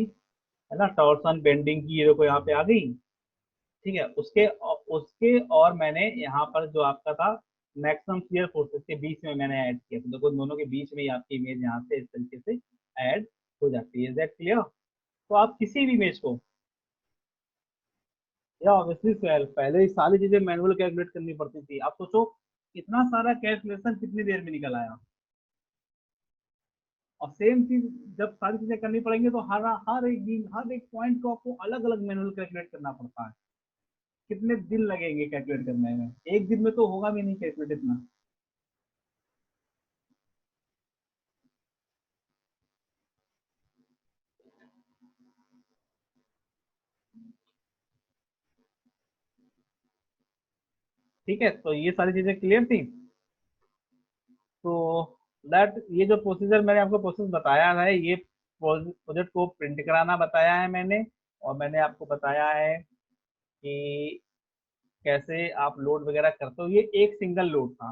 है ना, टॉर्सन बेंडिंग की, ये देखो यहाँ पे आ गई। ठीक है, उसके उसके और मैंने यहाँ पर जो आपका था मैक्सिमम शियर फोर्सेस के बीच में मैंने ऐड किया, तो देखो दोनों के बीच में ही आपकी इमेज यहाँ से इस तरीके से ऐड हो जाती है। Is that clear? तो आप किसी भी इमेज को, या ऑब्वियसली पहले ही सारी चीजें मैनुअल कैलकुलेट करनी पड़ती थी। आप सोचो इतना सारा कैलकुलेशन कितनी देर में निकल आया। और सेम चीज जब सारी चीजें करनी पड़ेंगी तो हर एक पॉइंट को आपको अलग अलग मैनुअल कैलकुलेट करना पड़ता है। कितने दिन लगेंगे कैलकुलेट करने में, एक दिन में तो होगा भी नहीं कैलकुलेट इतना। ठीक है, तो ये सारी चीजें क्लियर थी। तो दैट ये जो प्रोसीजर मैंने आपको प्रोसेस बताया है, ये प्रोजेक्ट को प्रिंट कराना बताया है मैंने, और मैंने आपको बताया है कि कैसे आप लोड वगैरह करते हो। ये एक सिंगल लोड था।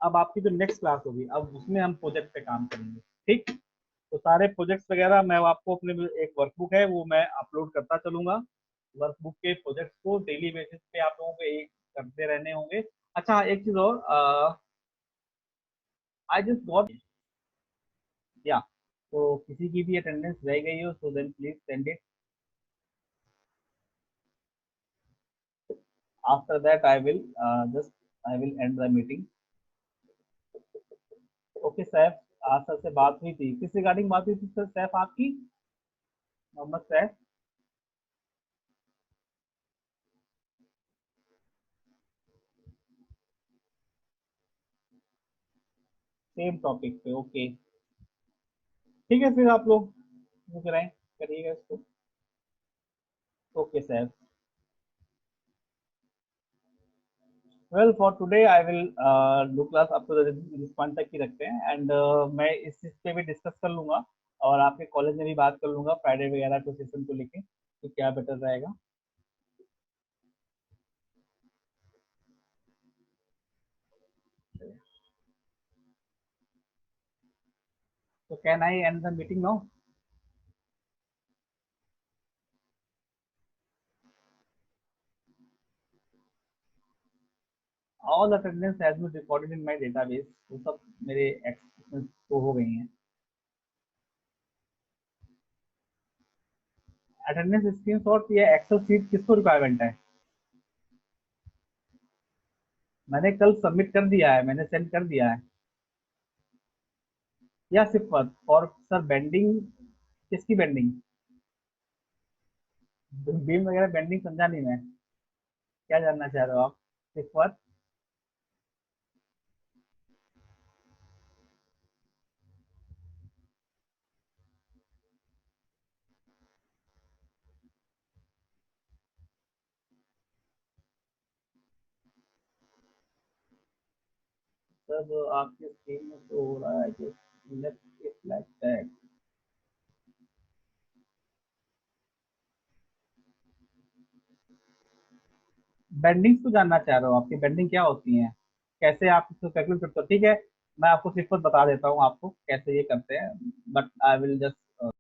अब आपकी जो नेक्स्ट क्लास होगी, अब उसमें हम प्रोजेक्ट पे काम करेंगे। ठीक, तो सारे प्रोजेक्ट्स वगैरह मैं आपको अपने एक वर्कबुक है वो मैं अपलोड करता चलूंगा। वर्कबुक के प्रोजेक्ट्स को डेली बेसिस पे आप लोगों को एक करते रहने होंगे। अच्छा, एक चीज और, आई जस्ट गॉट, या तो किसी की भी अटेंडेंस रह गई हो तो then please send it. After that just I will end the meeting. Okay Saif, आज सर से बात हुई थी, किस रिगार्डिंग बात हुई थी सर सैफ आपकी, मोहम्मद सैफ? सेम टॉपिक पे, ओके। ठीक है, फिर आप लोग रुक रहे हैं, करिएगा इसको। Okay Saif, well for today I will do class up to this point तक ही रखते हैं, एंड मैं इस चीज पे भी डिस्कस कर लूंगा और आपके कॉलेज में भी बात कर लूंगा फ्राइडे वगैरह को सेशन को लेके कि क्या बेटर रहेगा। तो can I end the meeting now? All attendance has been recorded in my database, वो सब मेरे एक्सेस को हो गई हैं। अटेंडेंस स्क्रीनशॉट या एक्सेल शीट किसको रिक्वायरमेंट है? मैंने कल सबमिट कर दिया है, मैंने सेंड कर दिया है। या सिर्फ और सर बेंडिंग, किसकी बेंडिंग? बीम वगैरह बेंडिंग समझा नहीं मैं, क्या जानना चाह रहे हो आप? सिर्फ सर जो आपके स्क्रीन में शो हो रहा है कि लेफ्ट इट लाइक दैट। बेंडिंग्स को जानना चाह रहे हो, आपकी बेंडिंग क्या होती है, कैसे आप इसको कैलकुलेट करते हो? ठीक है, मैं आपको सिर्फ बता देता हूँ आपको कैसे ये करते हैं, बट आई विल जस्ट